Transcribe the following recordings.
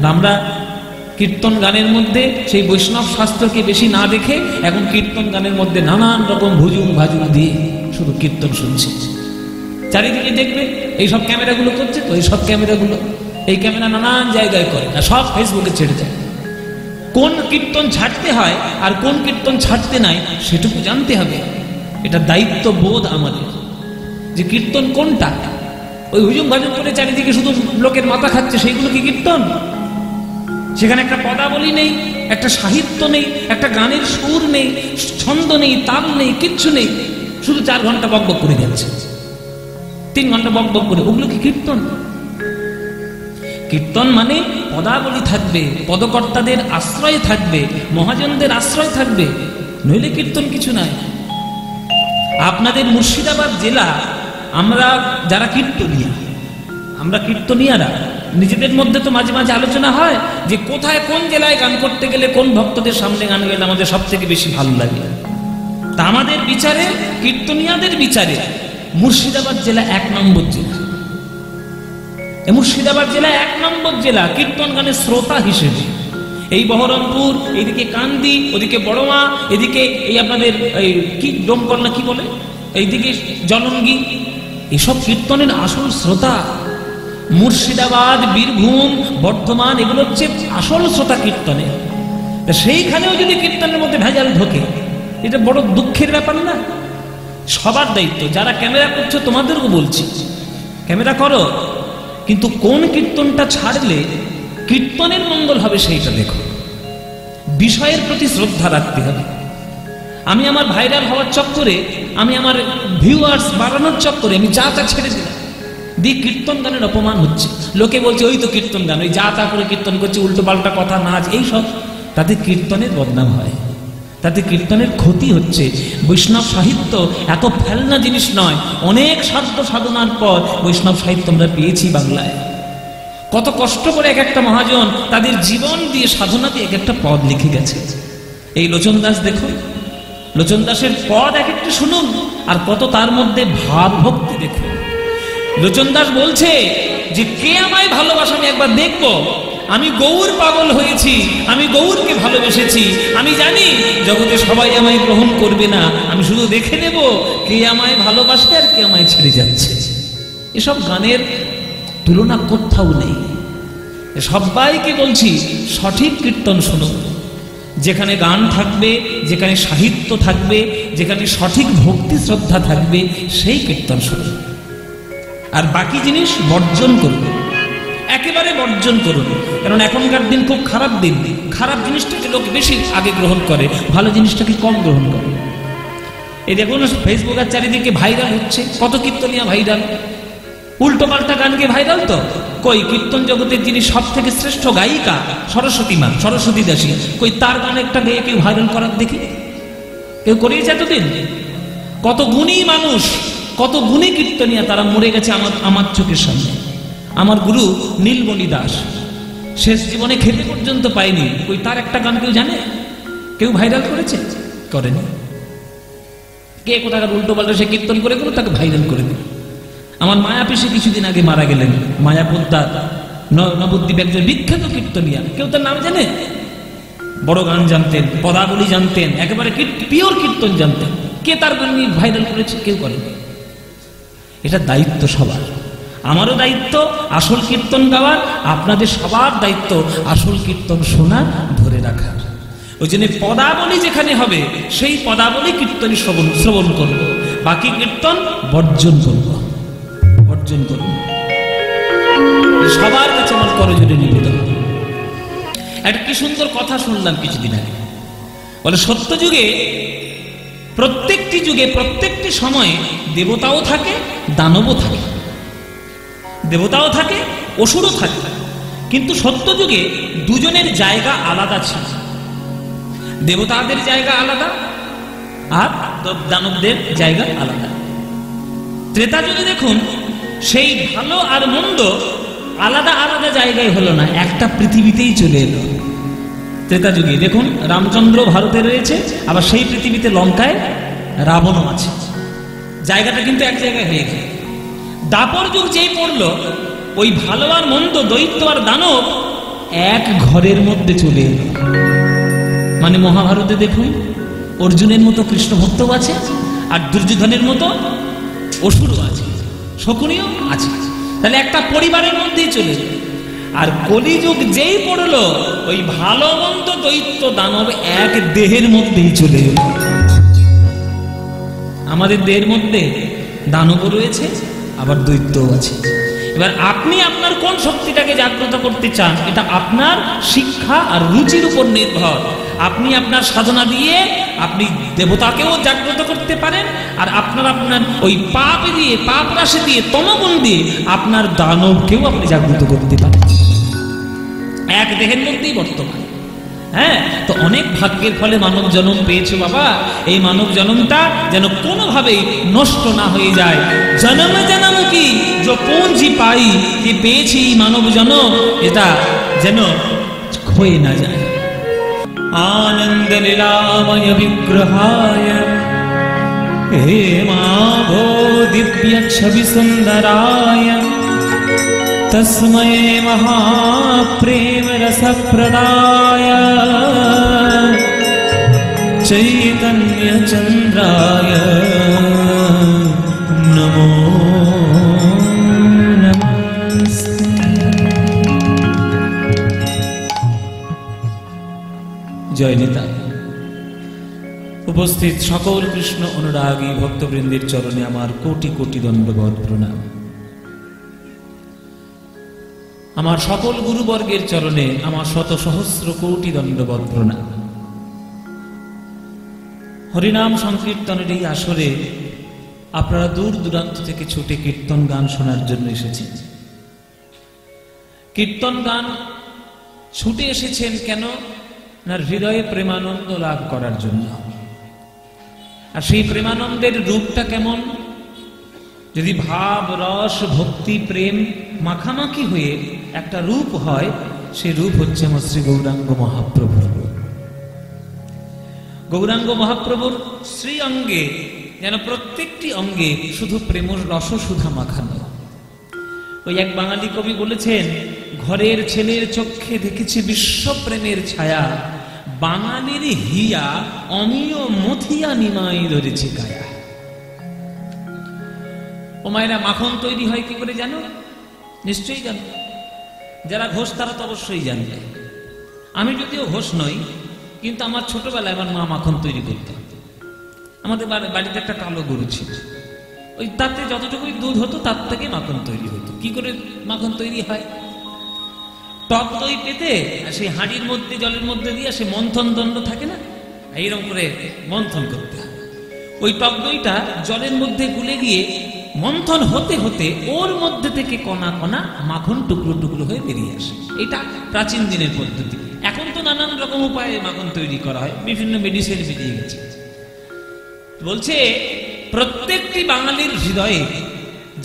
আর আমরা কীর্তন গানের মধ্যে সেই বৈষ্ণব শাস্ত্রকে বেশি না দেখে এখন কীর্তন গানের মধ্যে নানান রকম ভুজুম ভাজুম দিয়ে শুধু কীর্তন শুনছি। চারিদিকে দেখবে এইসব ক্যামেরাগুলো করছে তো, এইসব ক্যামেরাগুলো, এই ক্যামেরা নানান জায়গায় করে আর সব ফেসবুকে ছেড়ে যায়। কোন কীর্তন ছাড়তে হয় আর কোন কীর্তন ছাড়তে নাই সেটুকু জানতে হবে। এটা দায়িত্ব বোধ আমাদের যে কীর্তন কোনটা। ওই হুজুম ভাজুম করে চারিদিকে শুধু লোকের মাথা খাচ্ছে, সেইগুলো কি কীর্তন? সেখানে একটা পদাবলী নেই, একটা সাহিত্য নেই, একটা গানের সুর নেই, ছন্দ নেই, তাল নেই, কিচ্ছু নেই, শুধু 4 ঘন্টা বকবক করে যাচ্ছে, 3 ঘন্টা বকবক করে। ওগুলো কি কীর্তন? কীর্তন মানে পদাবলী থাকবে, পদকর্তাদের আশ্রয় থাকবে, মহাজনদের আশ্রয় থাকবে, নইলে কীর্তন কিছু নাই। আপনাদের মুর্শিদাবাদ জেলা, আমরা যারা কীর্তনিয়া, আমরা কীর্তনিয়ারা নিজেদের মধ্যে তো মাঝে মাঝে আলোচনা হয় যে কোথায় কোন জেলায় গান করতে গেলে, কোন ভক্তদের সামনে গান গেলে আমাদের সব থেকে বেশি ভালো লাগে। তা আমাদের বিচারে, কীর্তনিয়াদের বিচারে মুর্শিদাবাদ জেলা 1 নম্বর জেলা। মুর্শিদাবাদ জেলা 1 নম্বর জেলা কীর্তন গানের শ্রোতা হিসেবে। এই বহরমপুর, এইদিকে কান্দি, ওদিকে বড়মা, এদিকে এই আপনাদের এই কি ডোমকল কি বলে, এইদিকে জলঙ্গি, এসব কীর্তনের আসল শ্রোতা। মুর্শিদাবাদ, বীরভূম, বর্ধমান, এগুলো হচ্ছে আসল শ্রোতা কীর্তনে। সেইখানেও যদি কীর্তনের মধ্যে ভেজাল ঢোকে, এটা বড় দুঃখের ব্যাপার না? সবার দায়িত্ব, যারা ক্যামেরা করছো তোমাদেরও বলছি, ক্যামেরা করো, কিন্তু কোন কীর্তনটা ছাড়লে কীর্তনের মঙ্গল হবে সেইটা দেখো। বিষয়ের প্রতি শ্রদ্ধা রাখতে হবে। আমি আমার ভাইরাল হওয়ার চক্করে, আমি আমার ভিউয়ার্স বাড়ানোর চক্করে আমি যা তা ছেড়ে দিলাম, দিয়ে কীর্তন গানের অপমান হচ্ছে। লোকে বলছে ওই তো কীর্তন গান, ওই যা তা করে কীর্তন করছে, উল্টো পাল্টা কথা, নাচ, এইসব। তাতে কীর্তনের বদনাম হয়, তাতে কীর্তনের ক্ষতি হচ্ছে। বৈষ্ণব সাহিত্য এত ফেলনা জিনিস নয়। অনেক সাধ্য সাধনার পর বৈষ্ণব সাহিত্য আমরা পেয়েছি বাংলায়। কত কষ্ট করে এক একটা মহাজন তাদের জীবন দিয়ে, সাধনা দিয়ে এক একটা পদ লিখে গেছে। এই লোচন দাস দেখুন, লোচন দাসের পদ এক একটা শুনুন, আর কত তার মধ্যে ভাব ভক্তি দেখুন। লোচন দাস বলছে যে কে আমায় ভালোবাসে আমি একবার দেখবো, আমি গৌর পাগল হয়েছি, আমি গৌরকে ভালোবেসেছি, আমি জানি জগতে সবাই আমায় গ্রহণ করবে না, আমি শুধু দেখে নেব কে আমায় ভালোবাসে আর কে আমায় ছেড়ে যাচ্ছে। এসব গানের তুলনা কোথাও নেই। সবাইকে বলছি সঠিক কীর্তন শুনুন, যেখানে গান থাকবে, যেখানে সাহিত্য থাকবে, যেখানে সঠিক ভক্তি শ্রদ্ধা থাকবে, সেই কীর্তন শুনুন। আর বাকি জিনিস বর্জন করবে, একেবারে বর্জন করুন। কারণ এখনকার দিন খুব খারাপ দিন। খারাপ জিনিসটাকে লোক বেশি আগে গ্রহণ করে, ভালো জিনিসটাকে কম গ্রহণ করে। এই দেখুন ফেসবুক আর চারিদিকে ভাইরাল হচ্ছে, কত কীর্তনিয়া ভাইরাল, উল্টো পাল্টা গানকে ভাইরাল। তো কই কীর্তন জগতের যিনি সব থেকে শ্রেষ্ঠ গায়িকা সরস্বতী মা, সরস্বতী দাসী, কই তার গান একটা গেয়ে কেউ ভাইরাল করার দেখি? কেউ করিয়েছে এতদিন? কত গুণী মানুষ, কত গুণী কীর্তনিয়া, তারা মরে গেছে আমার চোখের সামনে। আমার গুরু নীলমণি দাস শেষ জীবনে খেতে পর্যন্ত পায়নি, ওই তার একটা গান কেউ জানে? কেউ ভাইরাল করেছে? করেনি। কে কোথাকার উল্টো পাল্টা সে কীর্তন করে গেল, তাকে ভাইরাল করে দিল। আমার মায়াপীসে কিছুদিন আগে মারা গেলেন, মায়াপুর তার নবদ্বীপ একজন বিখ্যাত কীর্তনিয়া, কেউ তার নাম জানে? বড় গান জানতেন, পদাবলী জানতেন, একেবারে পিওর কীর্তন জানতেন। কে তার গান নিয়ে ভাইরাল করেছে? কেউ করেনি। এটা দায়িত্ব সবার, আমারও দায়িত্ব আসল কীর্তন গাওয়ার, আপনাদের সবার দায়িত্ব আসল কীর্তন শোনা, ধরে রাখার। ওই জন্য পদাবলী যেখানে হবে সেই পদাবলী কীর্তনই শ্রবণ করব, বাকি কীর্তন বর্জন করব, বর্জন করব। সবার কাছে আমার করজোড়ে নিবেদন। একটা কি সুন্দর কথা শুনলাম কিছুদিন আগে, বলে সত্য যুগে, প্রত্যেকটি যুগে, প্রত্যেকটি সময়ে দেবতাও থাকে, দানবও থাকে, দেবতাও থাকে, অসুরও থাকে। কিন্তু সত্য যুগে দুজনের জায়গা আলাদা ছিল। দেবতাদের জায়গা আলাদা আর দানবদের জায়গা আলাদা। ত্রেতা যুগে দেখুন সেই ভালো আর মন্দ আলাদা আলাদা জায়গায় হলো না, একটা পৃথিবীতেই চলে এলো। ত্রেতা যুগে দেখুন রামচন্দ্র ভারতে রয়েছে, আবার সেই পৃথিবীতে লঙ্কায় রাবণও আছে, জায়গাটা কিন্তু এক জায়গায় হয়ে গেল। দাপর যুগ যেই পড়লো, ওই ভালো আর মন্দ, দৈত্য আর দানব এক ঘরের মধ্যে চলে এলো। মানে মহাভারতে দেখুন, অর্জুনের মতো কৃষ্ণ ভক্তও আছে, আর দুর্যোধনের মতো অসুরও আছে, শকুনিও আছে। তাহলে একটা পরিবারের মধ্যেই চলে এলো। আর কলিযুগ যেই পড়লো, ওই ভালো মন্দ দৈত্য দানব এক দেহের মধ্যেই চলে এলো। আমাদের দেহের মধ্যে দানবও রয়েছে, আবার দৈত্যও আছে। এবার আপনি আপনার কোন শক্তিটাকে জাগ্রত করতে চান, এটা আপনার শিক্ষা আর রুচির উপর নির্ভর। আপনি আপনার সাধনা দিয়ে আপনি দেবতাকেও জাগ্রত করতে পারেন, আর আপনার ওই পাপ দিয়ে, পাপ রাশি দিয়ে, তমগুণ দিয়ে আপনার দানবকেও আপনি জাগ্রত করতে পারেন, এক দেহের মধ্যেই বর্তমান। হ্যাঁ, তো অনেক ভাগ্যের ফলে মানব জন্ম পেয়েছো বাবা। এই মানব জন্মটা যেন কোনোভাবেই নষ্ট না হয়ে যায়। জন্ম জন্ম কি যে পুঁজি পাই, যে পেয়েছি মানব জন্ম, এটা যেন ক্ষয়ে না যায়। আনন্দ লীলাময় বিগ্রহায় হে মাভো দিব্য ছবি সুন্দরায় তস্মৈ মহাপ্রেম রসপ্রদায় চৈতন্য চন্দ্রায় নমো নমস্তে। জয় নিতাই। উপস্থিত সকল কৃষ্ণ অনুরাগী ভক্তবৃন্দের চরণে আমার কোটি কোটি দণ্ডবৎ প্রণাম। আমার সকল গুরুবর্গের চরণে আমার শত সহস্র কোটি দণ্ডবৎ প্রণাম। হরিনাম সংকীর্তনের এই আসরে আপনারা দূর দূরান্ত থেকে ছুটে কীর্তন গান শোনার জন্য এসেছেন। কীর্তন গান ছুটে এসেছেন কেন না, হৃদয়ে প্রেমানন্দ লাভ করার জন্য। আর সেই প্রেমানন্দের রূপটা কেমন? যদি ভাব রস ভক্তি প্রেম মাখামাখি হয়ে একটা রূপ হয়, সে রূপ হচ্ছে আমার শ্রী গৌরাঙ্গ মহাপ্রভুর রূপ। গৌরাঙ্গ মহাপ্রভুর শ্রী অঙ্গে যেন প্রত্যেকটি অঙ্গে শুধু প্রেম রস সুধা মাখানো। ওই এক বাঙালি কবি বলেছেন, ঘরের ছেলের চক্ষে দেখেছি বিশ্ব প্রেমের ছায়া, বাঙালির হিয়া অমিয় মথিয়া নিমাই ধরেছে কায়া। ও মায়েরা, মাখন তৈরি হয় কি করে জানো? নিশ্চয়ই জানো। যারা ঘোষ তারা তো অবশ্যই জানবে। আমি যদিও ঘোষ নই, কিন্তু আমার ছোটবেলায় আমার মা মাখন তৈরি করতেন। আমাদের বাড়িতে একটা কালো গরু ছিল, ওই তাতে যতটুকুই দুধ হতো তার থেকে মাখন তৈরি হতো। কি করে মাখন তৈরি হয়? টক দই পেতে সেই হাঁড়ির মধ্যে জলের মধ্যে দিয়ে সে মন্থন দণ্ড থাকে না, এইরকম করে মন্থন করতে হয়। ওই টক দইটা জলের মধ্যে গুলে গিয়ে মন্থন হতে হতে ওর মধ্যে থেকে কণা কণা মাখন টুকরো টুকরো হয়ে বেরিয়ে আসে। এটা প্রাচীন দিনের পদ্ধতি। এখন তো নানান রকম উপায়ে মাখন তৈরি করা হয়, বিভিন্ন মেডিসিন বেরিয়ে গেছে। বলছে প্রত্যেকটি বাঙালির হৃদয়ে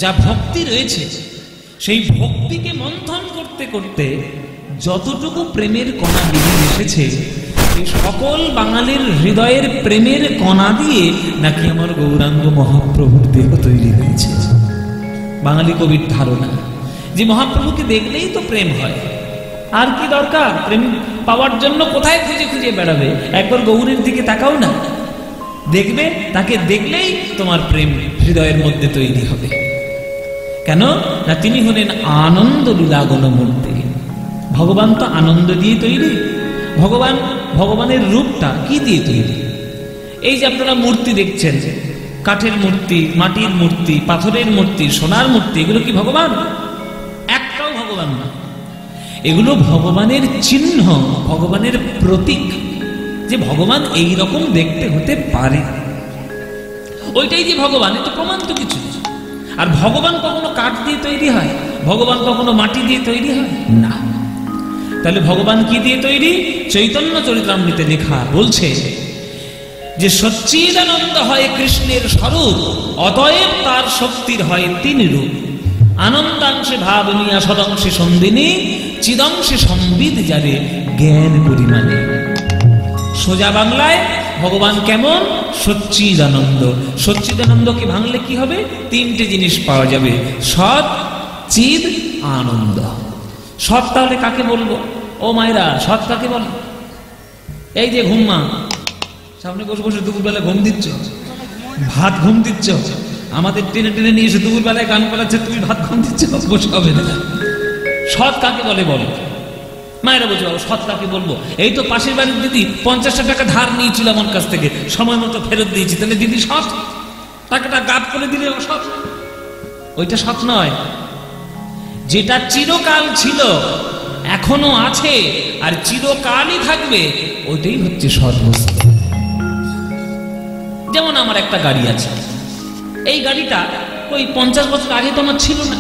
যা ভক্তি রয়েছে, সেই ভক্তিকে মন্থন করতে করতে যতটুকু প্রেমের কণা বেরিয়ে এসেছে, সেই সকল বাঙালির হৃদয়ের প্রেমের কণা দিয়ে নাকি আমার গৌরাঙ্গ মহাপ্রভুর দেহ তৈরি হয়েছে। বাঙালি কবির ধারণা যে মহাপ্রভুকে দেখলেই তো প্রেম হয়, আর কি দরকার? প্রেম পাওয়ার জন্য কোথায় খুঁজে খুঁজে বেড়াবে? একবার গৌরের দিকে তাকাও না, দেখবে তাকে দেখলেই তোমার প্রেম হৃদয়ের মধ্যে তৈরি হবে। কেন না, তিনি হলেন আনন্দ লীলাগণ মূর্তি। ভগবান তো আনন্দ দিয়ে তৈরি। ভগবানের রূপটা কি দিয়ে তৈরি? এই যে আপনারা মূর্তি দেখছেন, কাঠের মূর্তি, মাটির মূর্তি, পাথরের মূর্তি, সোনার মূর্তি, এগুলো কি ভগবান? একটাও ভগবান না। এগুলো ভগবানের চিহ্ন, ভগবানের প্রতীক, যে ভগবান এই রকম দেখতে হতে পারে। ওইটাই যে ভগবান, এটা প্রমাণ তো কিছু। আর ভগবান কখনো কাঠ দিয়ে তৈরি হয়? ভগবান কখনো মাটি দিয়ে তৈরি হয় না। তাহলে ভগবান কি দিয়ে তৈরি? চৈতন্য চরিতামৃতে লেখা বলছে যে সচ্চিদানন্দ হয় কৃষ্ণের স্বরূপ, অতএব তার শক্তির হয় তিন রূপ। আনন্দাংশে ভাবনিয়া, সদংশে সন্দিনী, চিদংশে সম্বিদ যারে জ্ঞান পরিমাণে। সোজা বাংলায় ভগবান কেমন? সচ্চিদানন্দ। সচ্চিদানন্দকে ভাঙলে কি হবে? তিনটে জিনিস পাওয়া যাবে, সৎ, চিদ, আনন্দ। সৎ তাহলে কাকে বলবো? ও মায়েরা, সৎ কাকে বলে? এই যে ঘুমমা, সামনে বসে বসে দুপুরবেলা ঘুম দিচ্ছ, ভাত ঘুম দিচ্ছ, আমাদের টেনে টেনে নিয়ে এসে দুপুরবেলায় গান করাচ্ছে, তুমি ভাত ঘুম দিচ্ছ, বসে হবে না। সৎ কাকে বলে বলো? মায়েরা বলছে বাবু সৎ কাকে বলবো? এই তো পাশের বাড়ির দিদি 50 টাকা ধার নিয়েছিল আমার কাছ থেকে, সময় মতো ফেরত দিয়েছি, তাহলে দিদি সৎ? টাকাটা গাপ করে দিলে সৎ? ওইটা সৎ নয়। যেটা চিরকাল ছিল, এখনো আছে আর চিরকালই থাকবে, ওইটাই হচ্ছে সৎ বস্তু। যেমন আমার একটা গাড়ি আছে, এই গাড়িটা ওই 50 বছর আগে তো আমার ছিল না,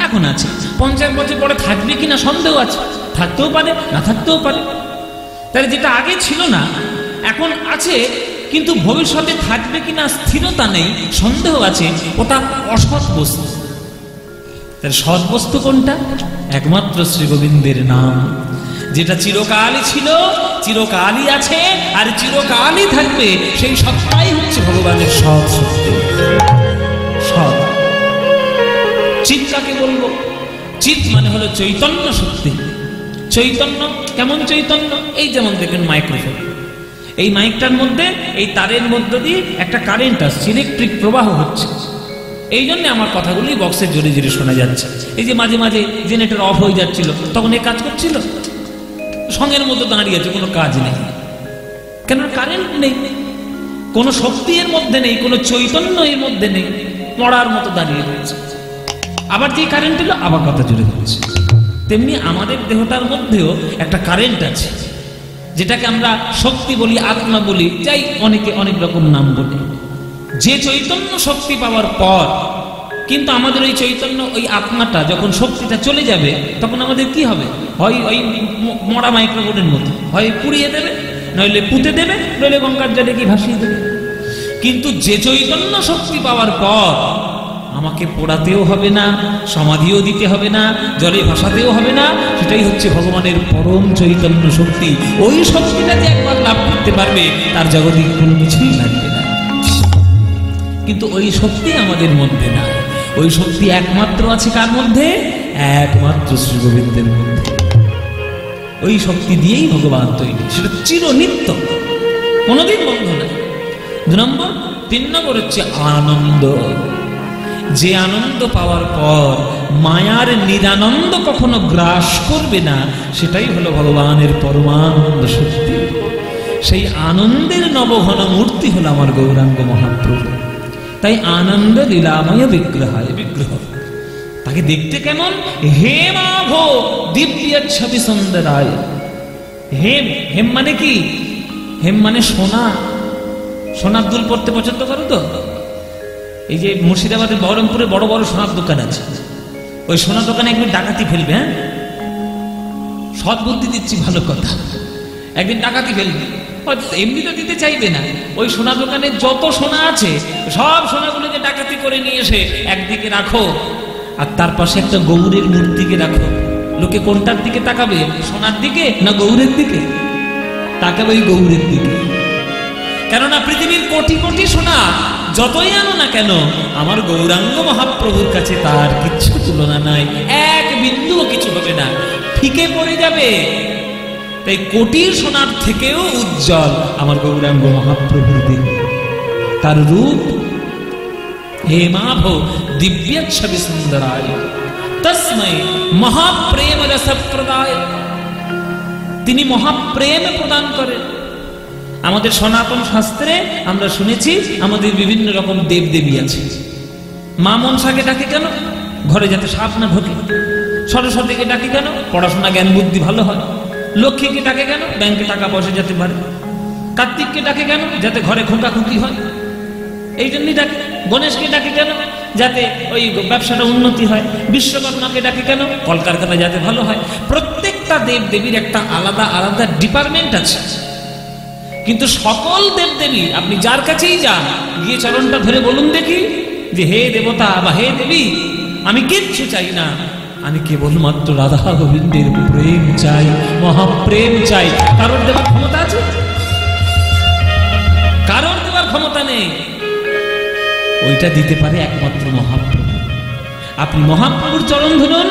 এখন আছে। 50 বছর পরে থাকবে কিনা সন্দেহ আছে, থাকতেও পারে না থাকতেও পারে। তাহলে যেটা আগে ছিল না এখন আছে, কিন্তু ভবিষ্যতে থাকবে কিনা স্থিরতা নেই, সন্দেহ আছে, ওটা অসৎ বস্তু। তাহলে সৎ বস্তু কোনটা? একমাত্র শ্রী গোবিন্দের নাম, যেটা চিরকালই ছিল, চিরকালই আছে আর চিরকালই থাকবে, সেই সত্তাই হচ্ছে ভগবানের সৎ সত্য। সৎ চিৎ কাকে বলবো? চিৎ মানে হলো চৈতন্য শক্তি। চৈতন্য কেমন চৈতন্য? এই যেমন দেখেন মাইক্রোফোন, এই মাইকটার মধ্যে এই তারের মধ্য দিয়ে একটা কারেন্ট আসছে, ইলেকট্রিক প্রবাহ হচ্ছে, এই জন্য আমার কথাগুলি বক্সের জোরে জোরে শোনা যাচ্ছে। এই যে মাঝে মাঝে জেনারেটর অফ হয়ে যাচ্ছিল, তখন এই কাজ করছিল, সঙ্গের মধ্যে দাঁড়িয়ে আছে, কোনো কাজ নেই, কেন? কারেন্ট নেই, কোনো শক্তি এর মধ্যে নেই, কোনো চৈতন্য এর মধ্যে নেই, মরার মতো দাঁড়িয়ে রয়েছে। আবার যে কারেন্ট এলো আবার কথা জুড়ে হচ্ছে। তেমনি আমাদের দেহটার মধ্যেও একটা কারেন্ট আছে, যেটাকে আমরা শক্তি বলি, আত্মা বলি, যাই অনেকে অনেক রকম নাম বলে। যে চৈতন্য শক্তি পাওয়ার পর কিন্তু আমাদের ওই চৈতন্য, ওই আত্মাটা যখন শক্তিটা চলে যাবে, তখন আমাদের কি হবে? হয় ওই মরা মাইক্রোফোনের মতো, হয় পুড়িয়ে দেবে, নইলে পুঁতে দেবে, নইলে গঙ্গার জলে কি ভাসিয়ে দেবে। কিন্তু যে চৈতন্য শক্তি পাওয়ার পর আমাকে পোড়াতেও হবে না, সমাধিও দিতে হবে না, জলে ভাসাতেও হবে না, সেটাই হচ্ছে ভগবানের পরম চৈতন্য শক্তি। ওই শক্তিটা যে একবার লাভ করতে পারবে, তার জগতিক কোনো কিছুই লাগবে না। কিন্তু ওই শক্তি আমাদের মধ্যে না, ওই শক্তি একমাত্র আছে কার মধ্যে? একমাত্র শ্রী গোবিন্দের মধ্যে। ওই শক্তি দিয়েই ভগবান তৈরি, সেটা চিরনিত্য, কোনোদিন বন্ধ নাই। 2 নম্বর। 3 নম্বর হচ্ছে আনন্দ। যে আনন্দ পাওয়ার পর মায়ার নিরানন্দ কখনো গ্রাস করবে না, সেটাই হলো ভগবানের পরমানন্দ শক্তি। সেই আনন্দের নবঘন মূর্তি হলো আমার গৌরাঙ্গ মহাপ্রভু। তাই আনন্দ লীলাময় বিগ্রহায় বিগ্রহ। তাকে দেখতে কেমন? হেমাভ দিব্য ছবি সুন্দরায়। হেম, হেম মানে কি? হেম মানে সোনা। সোনার দুল পড়তে পছন্দ করো তো? এই যে মুর্শিদাবাদে বহরমপুরে বড় বড় সোনার দোকান আছে, ওই সোনার দোকানে একদিন ডাকাতি ফেলবে। হ্যাঁ, সৎ বুদ্ধি দিচ্ছি, ভালো কথা। একদিন ডাকাতি ফেলবে, এমনি তো দিতে চাইবে না। ওই সোনা দোকানে যত সোনা আছে সব সোনাগুলোকে ডাকাতি করে নিয়ে এসে একদিকে রাখো, আর তার পাশে একটা গৌরের মূর্তিকে রাখো। লোকে কোনটার দিকে তাকাবে? সোনার দিকে না গৌরের দিকে? তাকাবে ওই গৌরের দিকে। কেননা পৃথিবীর কোটি কোটি সোনা যতই আনো না কেন, আমার গৌরাঙ্গ মহাপ্রভুর কাছে তার কিচ্ছু তুলনা নাই, এক বিন্দুও কিছু হবে না, ফিকে পড়ে যাবে। তাই কোটির সোনার থেকেও উজ্জ্বল আমার গৌরাঙ্গ মহাপ্রভুর দিন, তার রূপ। হেমাভ দিব্য ছবি সুন্দরায় তস্মৈ মহাপ্রেম রস প্রদায়। তিনি মহাপ্রেম প্রদান করেন। আমাদের সনাতন শাস্ত্রে আমরা শুনেছি আমাদের বিভিন্ন রকম দেব দেবী আছে। মা মনসাকে ডাকে কেন? ঘরে যাতে সাপ না ঢোকে। সরস্বতীকে ডাকে কেন? পড়াশোনা জ্ঞান বুদ্ধি ভালো হয়। লক্ষ্মীকে ডাকে কেন? ব্যাংকে টাকা পয়সা যেতে পারে। কার্তিককে ডাকে কেন? যাতে ঘরে খোঁকাখুকি হয়, এই জন্যই ডাকে। গণেশকে ডাকে কেন? যাতে ওই ব্যবসাটা উন্নতি হয়। বিশ্বকর্মাকে ডাকে কেন? কলকারখানা যাতে ভালো হয়। প্রত্যেকটা দেব দেবীর একটা আলাদা আলাদা ডিপার্টমেন্ট আছে। কিন্তু সকল দেব দেবী আপনি যার কাছেই যান, গিয়ে চরণটা ধরে বলুন দেখি যে হে দেবতা বা হে দেবী, আমি কিচ্ছু চাই না, আমি কেবলমাত্র রাধা গোবিন্দের প্রেম চাই, মহাপ্রেম চাই। কারোর দেবার ক্ষমতা আছে? কারোর দেবার ক্ষমতা নেই। ওইটা দিতে পারে একমাত্র মহাপ্রভু। আপনি মহাপ্রভুর চরণ ধরুন,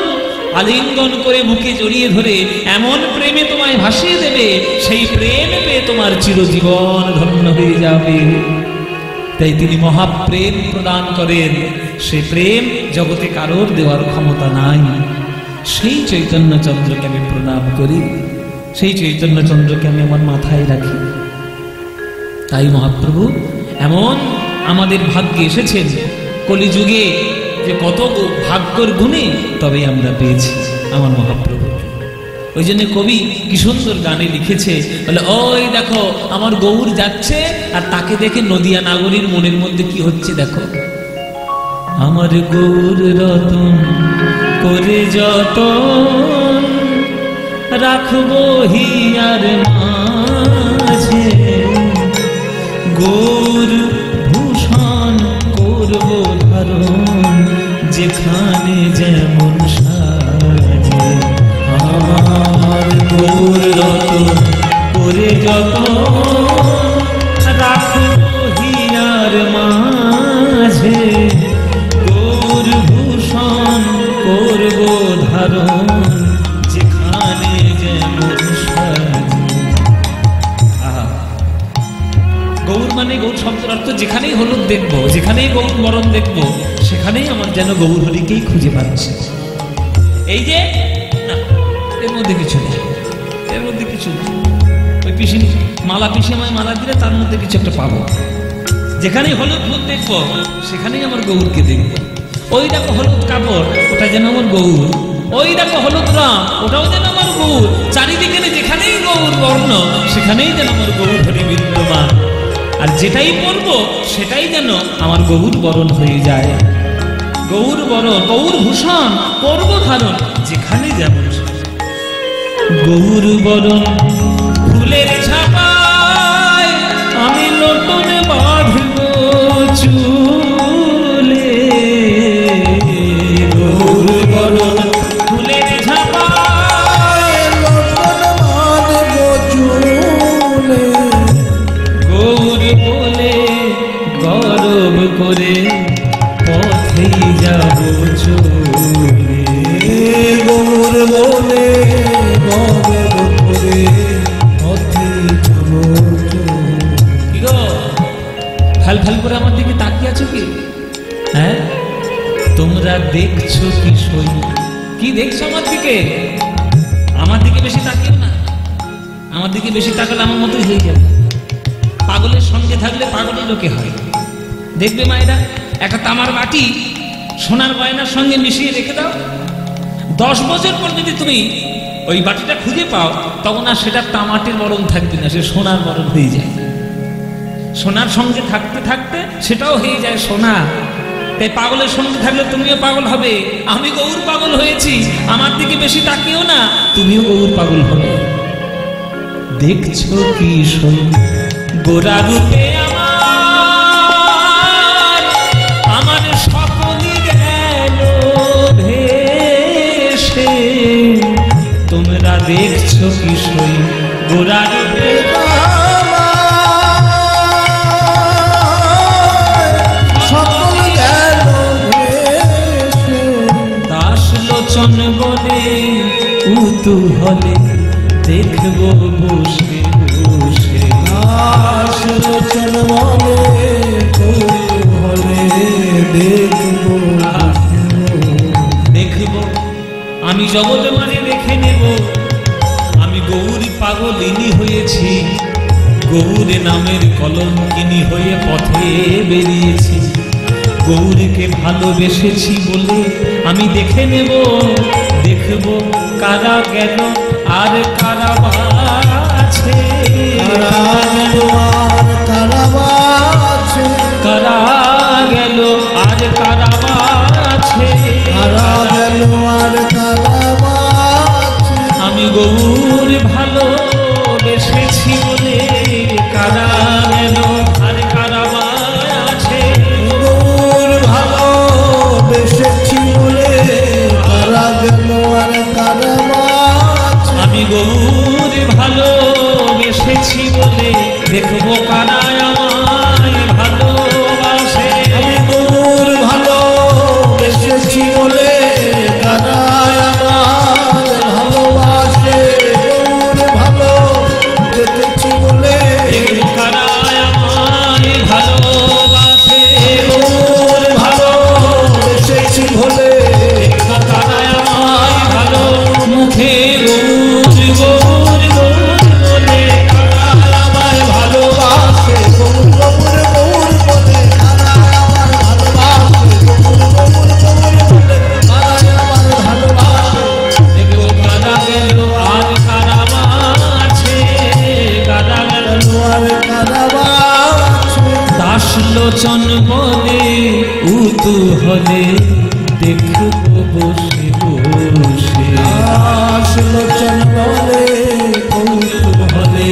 আলিঙ্গন করে বুকে জড়িয়ে ধরে এমন প্রেমে তোমায় ভাসিয়ে দেবে, সেই প্রেম পেয়ে তোমার চিরজীবন ধন্য হয়ে যাবে। তাই তিনি মহাপ্রেম প্রদান করেন। সে প্রেম জগতে কারোর দেওয়ার ক্ষমতা নাই। সেই চৈতন্য চন্দ্রকে আমি প্রণাম করি, সেই চৈতন্য চন্দ্রকে আমি আমার মাথায় রাখি। তাই মহাপ্রভু এমন আমাদের ভাগ্যে এসেছেন কলিযুগে, যে কত ভাগ্যর গুণে তবে আমরা পেয়েছি আমার মহাপ্রভু। ওই জন্য কবি কি সুন্দর গানে লিখেছে, বলে ওই দেখো আমার গৌর যাচ্ছে, আর তাকে দেখে নদিয়া নাগরীর মনের মধ্যে কি হচ্ছে দেখো। আমার গৌর রতন করে যতন রাখবো হিয়ার মাঝে, গৌর ভূষণ করব ধারণ যেখানে যেমন সাজে। আমার গৌর রতন করে যতন রাখবো হিয়ার মাঝে, গৌর ভূষণ করব ধারণ যেখানে যেমন সাজে। গৌর মানে গৌর শব্দের অর্থ যেখানেই হলুদ দেখবো, যেখানেই গৌর বরণ দেখবো, সেখানেই আমার যেন গৌর হরিকেই খুঁজে পাচ্ছে। এই যে না, এর মধ্যে কিছু নেই, এর মধ্যে কিছু নেই। ওই পিসি মালা পিসে আমায় মালা দিলে তার মধ্যে কিছু একটা পাবো। যেখানেই হলুদ হলুদ দেখবো, সেখানেই আমার গৌরকে দেখবো। ওই দেখো হলুদ কাপড়, ওটা যেন আমার গৌর। ওই দেখো হলুদ রং, ওটাও যেন আমার গৌর। চারিদিকে যেখানেই গৌর বর্ণ, সেখানেই যেন আমার গৌর হরি বিদ্যমান। আর যেটাই পড়বো সেটাই যেন আমার গৌর বরণ হয়ে যায়। গৌর বরণ, গৌর ভূষণ করব ধারণ যেখানে যেমন। গৌর বরণ ফুলের ছাপায় আমি নতুন বাঁধব চুলে, গৌর বরণ ফুলের ছাপায় নতুন বাঁধব চুলে, গৌর বলে গৌরব করে পথেই যাব চলে, গৌর বলে গৌরব করে পথেই যাব চলে। কি গো ফাল ফাল করে আমার দিকে তাকিয়ে আছো কি? হ্যাঁ, তোমরা দেখছো কি সই? কি দেখছো আমার দিকে? আমার দিকে বেশি তাকিও না, আমার দিকে বেশি তাকালে আমার মতোই হয়ে যাবে। পাগলের সঙ্গে থাকলে পাগলের লোকে হয়। দেখবে মায়েরা, একটা তামার বাটি সোনার গয়নার সঙ্গে মিশিয়ে রেখে দাও, 10 বছর পর যদি তুমি ওই বাটিটা খুঁজে পাও, তখন আর সেটা তামাটের বরণ থাকবে না, সে সোনার বরণ হয়ে যায়। সোনার সঙ্গে থাকতে থাকতে সেটাও হয়ে যায় সোনা। তাই পাগলের সঙ্গে থাকলে তুমিও পাগল হবে। আমি গৌর পাগল হয়েছি, আমার দিকে বেশি তাকিও না, তুমিও গৌর পাগল হবে। দেখছো কি সই গোরা রূপে আমার, আমার সকলই গেল ভেসে। তোমরা দেখছো কি সই গোরা রূপে সকল গেল ভেসে। দাস লোচন বলে উতুহলে দেখবো বসে বসে, দাস লোচন বলে দেখবো দেখবো। আমি জগৎ মানে দেখে নেব, আমি গৌরী পাগলিনী হয়েছি, গৌর নামের কলঙ্কিনী হয়ে পথে বেরিয়েছি। গৌরীকে ভালোবেসেছি বলে আমি দেখে নেব, দেখবো কারা গেল আর কারা আছে, কারা গেল আর কারা আছে, কারা গেল আর কারা আছে, কারা গেল আর কারা আছে। আমি গৌর ভালোবেসেছি বলে কারা গেল আর কারা আছে, গৌর ভালোবেসেছি বলে কারা গেল আর কারা আছে। আমি গৌর ভালোবেসেছি বলে দেখবো কারা আমায় ভালোবাসে, আমি গৌর ভালোবেসেছি বলে কারা আমায় লোচন বলে উতূহলে দেখবো বসে বসে, দাস লোচন বলে কৌতূহলে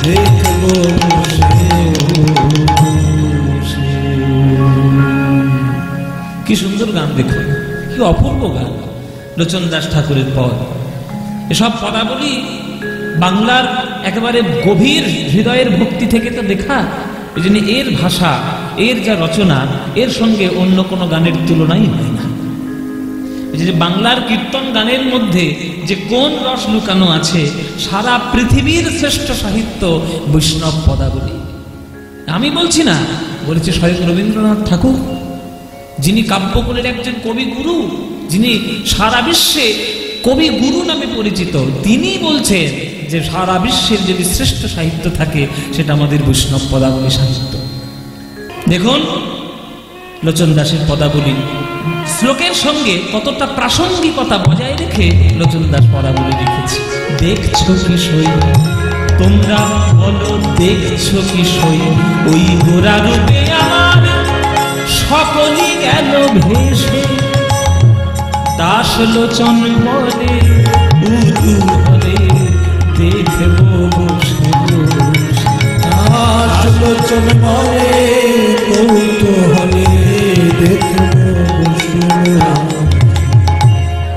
দেখবো বসে বসে। কি সুন্দর গান দেখুন, কি অপূর্ব গান লোচন দাস ঠাকুরের পদ। এসব পদাবলী বাংলার একেবারে গভীর হৃদয়ের ভক্তি থেকে তো দেখা। এই জন্য এর ভাষা, এর যা রচনা, এর সঙ্গে অন্য কোনো গানের তুলনাই হয় না। এই যে বাংলার কীর্তন গানের মধ্যে যে কোন রস লুকানো আছে, সারা পৃথিবীর শ্রেষ্ঠ সাহিত্য বৈষ্ণব পদাবলী। আমি বলছি না, বলেছে স্বয়ং রবীন্দ্রনাথ ঠাকুর, যিনি কাব্যকুলের একজন কবিগুরু, যিনি সারা বিশ্বে কবিগুরু নামে পরিচিত, তিনি বলছেন যে সারা বিশ্বের যদি শ্রেষ্ঠ সাহিত্য থাকে সেটা আমাদের বৈষ্ণব পদাবলী সাহিত্য। দেখুন লোচন দাসের পদাবলী শ্লোকের সঙ্গে কতটা প্রাসঙ্গিকতা বজায় রেখে লোচন দাস পদাবলী লিখেছে। দেখছো কি সই তোমরা বলো, দেখছো কি সই ওই গোরা রূপে আমার সকলই গেল ভেসে, দাস লোচন বলে উতূহলে দেখবো বসে বসে। দাস লোচন বলে কৌতূহলে দেখবো বসে বসে।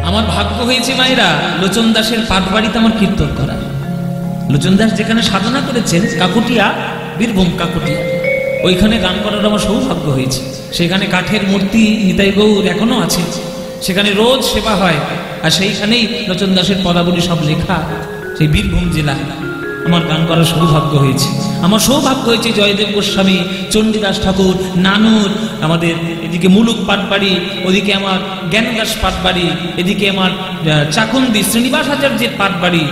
আমার ভাগ্য হয়েছে মায়েরা লোচন দাসের পাটবাড়িতে আমার কীর্তন করা। লোচন দাস যেখানে সাধনা করেছেন কাকুটিয়া, বীরভূম কাকুটিয়া, ওইখানে গান করার আমার সৌভাগ্য হয়েছে। সেখানে কাঠের মূর্তি নিতাই গৌর এখনো আছে, সেখানে রোজ সেবা হয়। আর সেইখানেই লোচন দাসের পদাবলী সব লেখা। সেই বীরভূম জেলা আমার গান করার সৌভাগ্য হয়েছে। আমার সৌভাগ্য হয়েছে জয়দেব গোস্বামী, চণ্ডীদাস ঠাকুর, নানুর, আমাদের এদিকে মুলুক পাটবাড়ি, ওদিকে আমার জ্ঞানদাস পাটবাড়ি, এদিকে আমার চাকুন্দি শ্রীনিবাস আচার্যের পাটবাড়ি,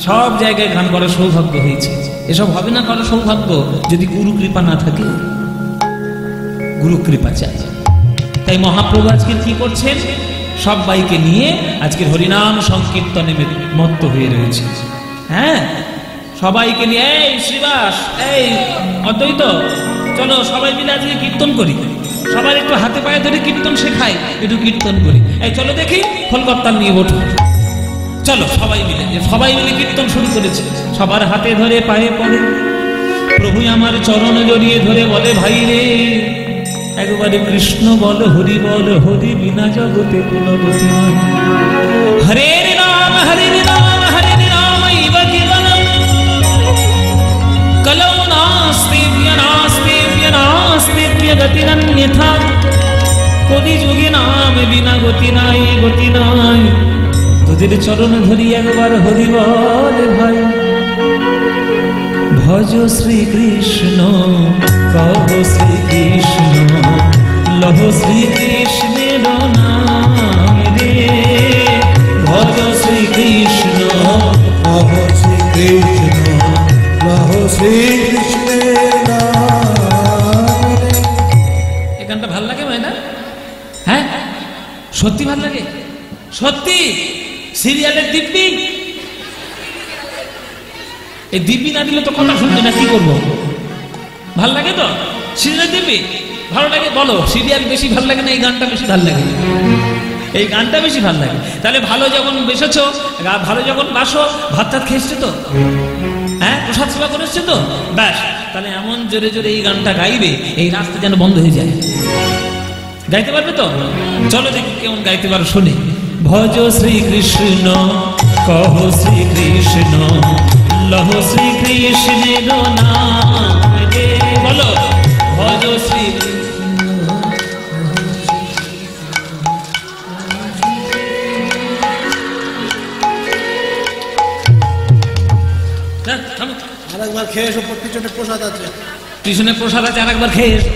সব জায়গায় গান করার সৌভাগ্য হয়েছে। এসব হবে না করার সৌভাগ্য যদি গুরু কৃপা না থাকে। গুরু কৃপা চাই। তাই মহাপ্রভু আজকে কি করছেন, সবাইকে নিয়ে আজকের হরিনাম সংকীর্তনে মত্ত হয়ে রয়েছে। হ্যাঁ, সবাইকে নিয়ে, এই শ্রীবাস, এই অদ্বৈত, চলো সবাই মিলে আজকে কীর্তন করি। সবাই একটু হাতে পায়ে ধরে কীর্তন শেখাই, একটু কীর্তন করি। এই চলো দেখি খোলকর্তাল নিয়ে ওঠো, চলো সবাই মিলে কীর্তন শুরু করেছে। সবার হাতে ধরে পায়ে পড়ে, প্রভু আমার চরণ জড়িয়ে ধরে বলে, ভাই রে একবারে কৃষ্ণ বল, হরি বল, হরি বিনা জগতে কোন গতি নাই। হরে রাম হরে রাম হরে রাম ইব কেবলম, কলৌ নাস্তি নাস্তি গতিরন্যথা, কলি যুগে নাম বিনা গতি নাই, গতি নাই। তোদের চরণ ধরি একবার হরি বল ভাই, ভজ শ্রীকৃষ্ণ কহ শ্রীকৃষ্ণ, লহ শ্রীকৃষ্ণের নাম রে, ভজ শ্রীকৃষ্ণ কহ শ্রীকৃষ্ণ, লহ শ্রীকৃষ্ণের নাম রে। এই গানটা ভাল লাগে ভাই না? হ্যাঁ সত্যি ভাল লাগে, সত্যি। সিরিয়ালের দিব্যি, এই দিব্যি না দিলে তো কথা শুনবে না, কি করবো? ভাল লাগে তো সিরিয়াল দিব্যি? ভালো লাগে বলো, সিরিয়াল বেশি ভাল লাগে না এই গানটা বেশি ভাল লাগে? এই গানটা বেশি ভাল লাগে। তাহলে ভালো যখন বেসেছ, ভালো যখন বাসো, ভাত টাত খেয়েছো তো, হ্যাঁ প্রসাদ সেবা করেছো তো, ব্যাস তাহলে এমন জোরে জোরে এই গানটা গাইবে এই রাস্তা যেন বন্ধ হয়ে যায়। গাইতে পারবে তো? চলো দেখি কেমন গাইতে পারো শুনে। ভজ শ্রীকৃষ্ণ কহ শ্রীকৃষ্ণ, লহ শ্রীকৃষ্ণের নাম রে, বলো ভজ শ্রীকৃষ্ণ। আরেকবার খেয়ে এসো, পিছনে প্রসাদ আছে, পিছনে প্রসাদ আছে, আরেকবার খেয়ে এসো।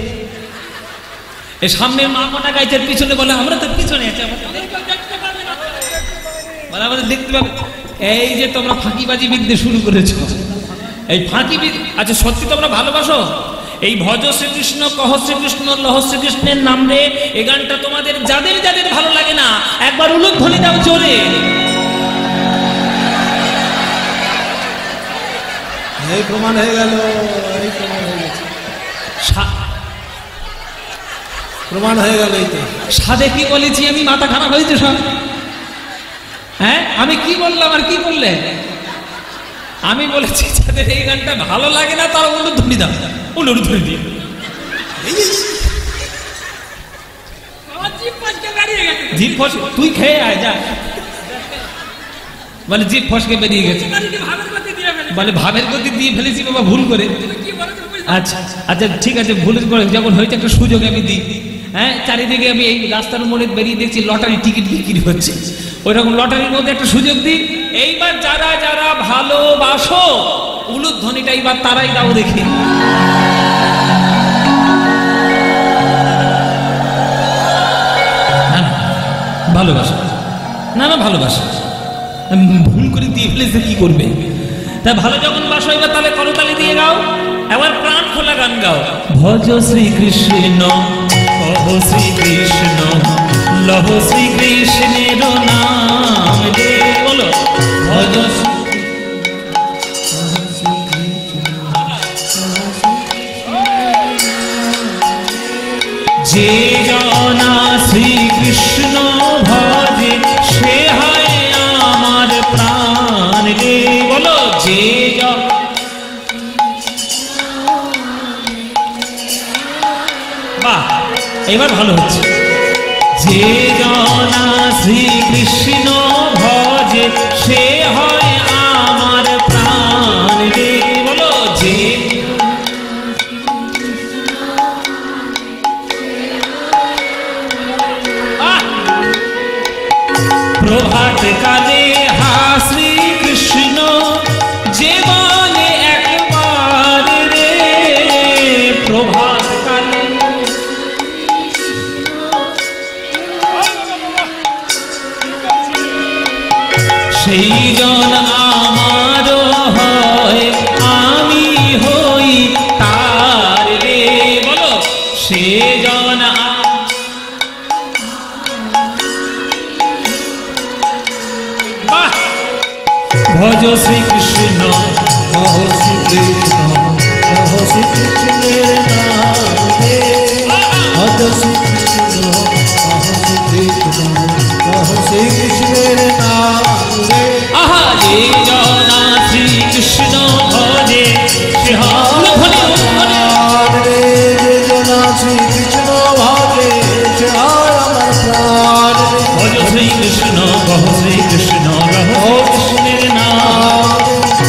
এই সামনের মা মোটা গাইছে, পিছনে বলে আমরা তো পিছনে আছি, আমাদের দেখতে পাবে। এই যে তোমরা ফাঁকিবাজি বিদ্যে শুরু করেছো, এই ফাঁকি, আচ্ছা সত্যি তোমরা ভালোবাসো এই ভজ শ্রীকৃষ্ণ কহ শ্রীকৃষ্ণ লহ শ্রীকৃষ্ণের নাম রে, এই গানটা তোমাদের যাদের যাদের ভালো লাগে না একবার উলুধ্বনি দাও জোরে। এই প্রমাণ হয়ে গেল, এই প্রমাণ হয়ে গেছে। প্রমাণ হয়ে গেল এই তো। সাধে কি বলেছি আমি, মাথা খারাপ হয়েছে সব? হ্যাঁ, আমি কি বললাম আর কি বললে? আমি বলেছি যাদের এই গানটা ভালো লাগে না তারা উলুধ্বনি দাও, উলুধ্বনি দিয়ে। জিভ ফসকে, তুই খেয়ে আয় যা। বলে জিভ ফসকে বেরিয়ে গেছে, বলে ভাবের গতি দিয়ে ফেলেছি বাবা ভুল করে। আচ্ছা আচ্ছা ঠিক আছে, ভুল করে যখন হয়েছে একটা সুযোগ আমি দিই। হ্যাঁ, চারিদিকে আমি এই রাস্তার মোড়ে বেরিয়ে দেখছি লটারি টিকিট বিক্রি হচ্ছে, ওইরকম লটারির মধ্যে একটা সুযোগ দিই। এইবার যারা যারা ভালোবাসো উলুধ্বনিটা এইবার তারাই দাও দেখি। ভালোবাসা না না ভালোবাসা, ভুল করে দিয়ে ফেলেছে কি করবে? তা ভালো যখন বাসো এবার তাহলে করতালি দিয়ে গাও, এবার প্রাণ খোলা গান গাও। ভজ শ্রীকৃষ্ণ কহ শ্রীকৃষ্ণ লহ শ্রীকৃষ্ণের নাম রে। বলো ভজ যে জনা শ্রীকৃষ্ণ ভজে সে হয় আমার প্রাণ রে। বলো যে বাহ, এবার ভালো হচ্ছে। যে জনা শ্রীকৃষ্ণ ভজে সে হয় আমার প্রাণ রে। বলো যে প্রভাত কালে হা শ্রীকৃষ্ণ যে বলে একবার রে। প্রভাত কালে সেই জন আমার হয় আমি হই তার রে। বলো সে জন ভজ শ্রীকৃষ্ণ কহ শ্রীকৃষ্ণ কহ শ্রীকৃষ্ণের নাম রে। ভজ শ্রীকৃষ্ণ কহ শ্রীকৃষ্ণ কহ শ্রীকৃষ্ণের নাম রে। আহা যে জনা শ্রীকৃষ্ণ ভজে সে হয় রে। যে জনা শ্রীকৃষ্ণ ভজে সে হয় আমার প্রাণ রে। ভজ শ্রীকৃষ্ণ কহ শ্রীকৃষ্ণ কহ কৃষ্ণের নাম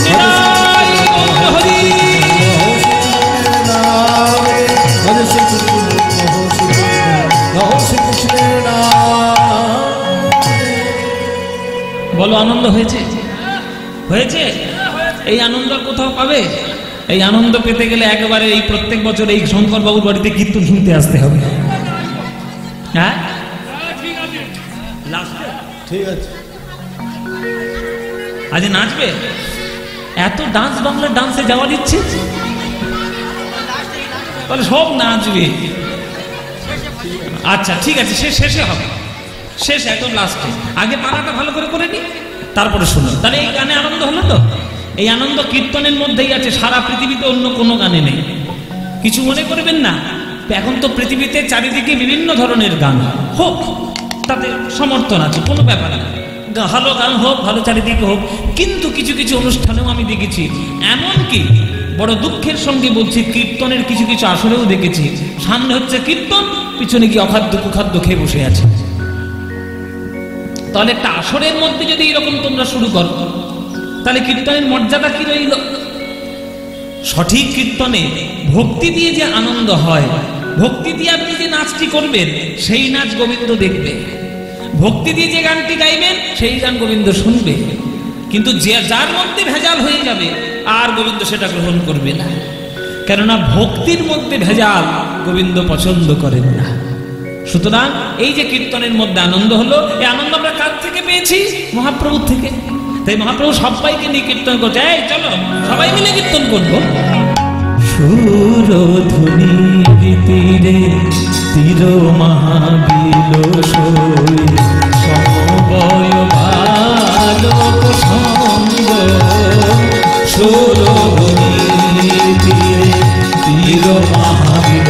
নিতাই গৌর হরি। ভজ শ্রীকৃষ্ণ কহ শ্রীকৃষ্ণ কহ শ্রীকৃষ্ণের নাম। বলো আনন্দ হয়েছে? হয়েছে? এই আনন্দ আর কোথাও পাবে? এই আনন্দ পেতে গেলে একেবারে এই প্রত্যেক বছর এই শঙ্কর বাবুর বাড়িতে কীর্তন শুনতে আসতে হবে। হ্যাঁ ঠিক আছে, আজ নাচবে? এত ডান্স, বাংলা ডান্সে যাওয়ার ইচ্ছে, তাহলে সব নাচবে। আচ্ছা ঠিক আছে, শেষে হবে, শেষ একদম লাস্টে। আগে পাড়াটা ভালো করে করে নি, তারপরে শুনুন। তাহলে এই গানে আনন্দ হলো তো? এই আনন্দ কীর্তনের মধ্যেই আছে, সারা পৃথিবীতে অন্য কোনো গানে নেই। কিছু মনে করবেন না, এখন তো পৃথিবীতে চারিদিকে বিভিন্ন ধরনের গান হোক, তাতে সমর্থন আছে, কোনো ব্যাপার না। ভালো গান হোক, ভালো চারিদিকে হোক, কিন্তু কিছু কিছু অনুষ্ঠানেও আমি দেখেছি, এমনকি বড় দুঃখের সঙ্গে বলছি, কীর্তনের কিছু কিছু আসরেও দেখেছি, সামনে হচ্ছে কীর্তন, পিছনে গিয়ে অখাদ্য কুখাদ্য খেয়ে বসে আছে। তাহলে একটা আসরের মধ্যে যদি এরকম তোমরা শুরু করো, তাহলে কীর্তনের মর্যাদা কি রইল? সঠিক কীর্তনে ভক্তি দিয়ে যে আনন্দ হয়, ভক্তি দিয়ে আপনি যে নাচটি করবেন সেই নাচ গোবিন্দ দেখবে, ভক্তি দিয়ে যে গানটি গাইবেন সেই গান গোবিন্দ শুনবে। কিন্তু যে যার মধ্যে ভেজাল হয়ে যাবে আর গোবিন্দ সেটা গ্রহণ করবে না, কেননা ভক্তির মধ্যে ভেজাল গোবিন্দ পছন্দ করেন না। সুতরাং এই যে কীর্তনের মধ্যে আনন্দ হলো, এই আনন্দ আমরা কার থেকে পেয়েছি? মহাপ্রভুর থেকে। তাই মহাপ্রভু সবাইকে নিয়ে কীর্তন করছে, এই চলো সবাই মিলে কীর্তন করবো। সুরধুনির তীরে তীর মহাবিল সমবয় বালক সঙ্গ। সুরধুনির তীরে তীর মহাবিল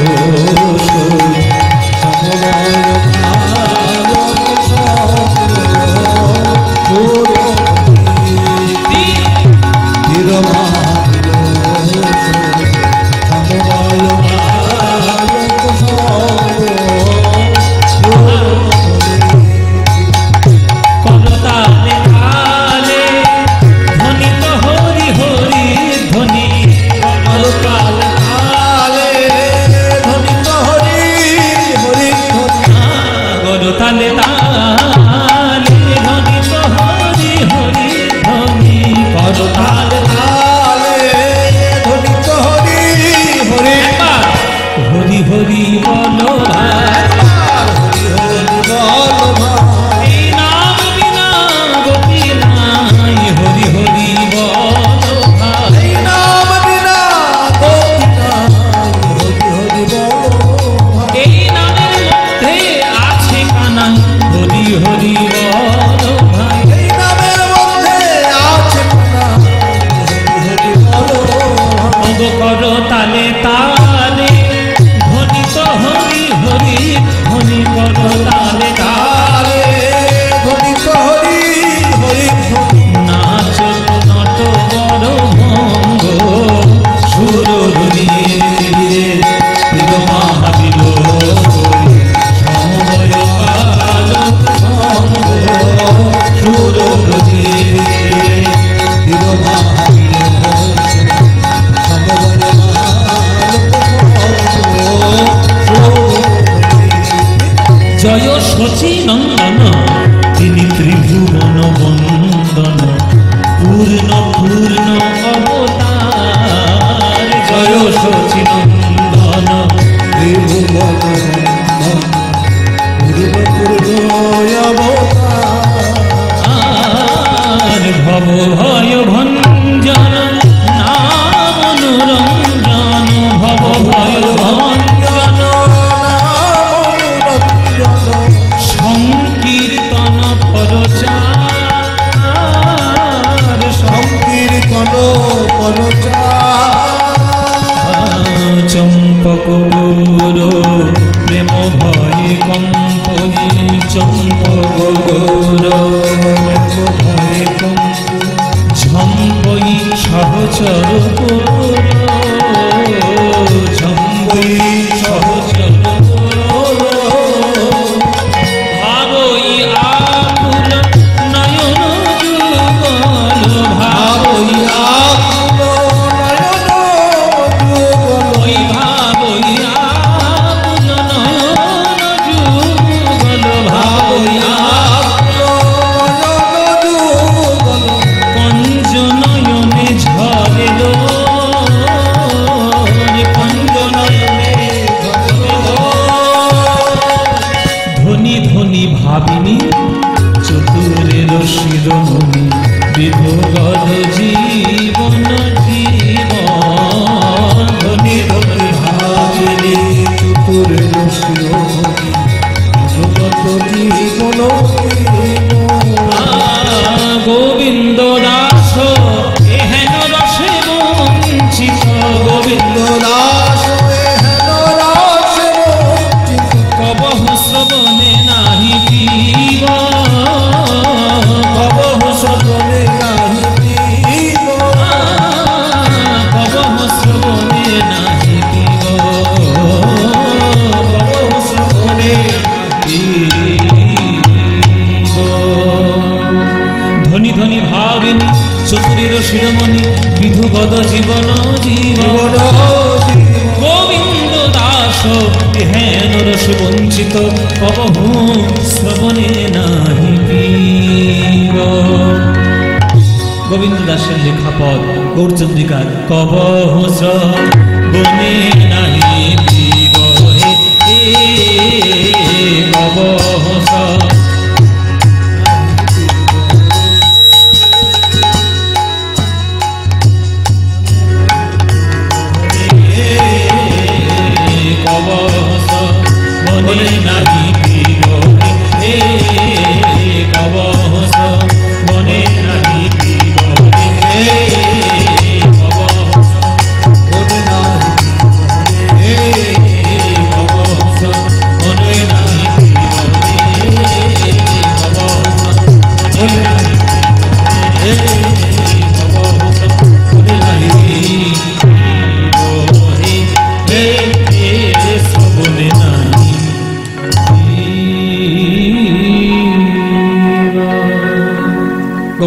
Hey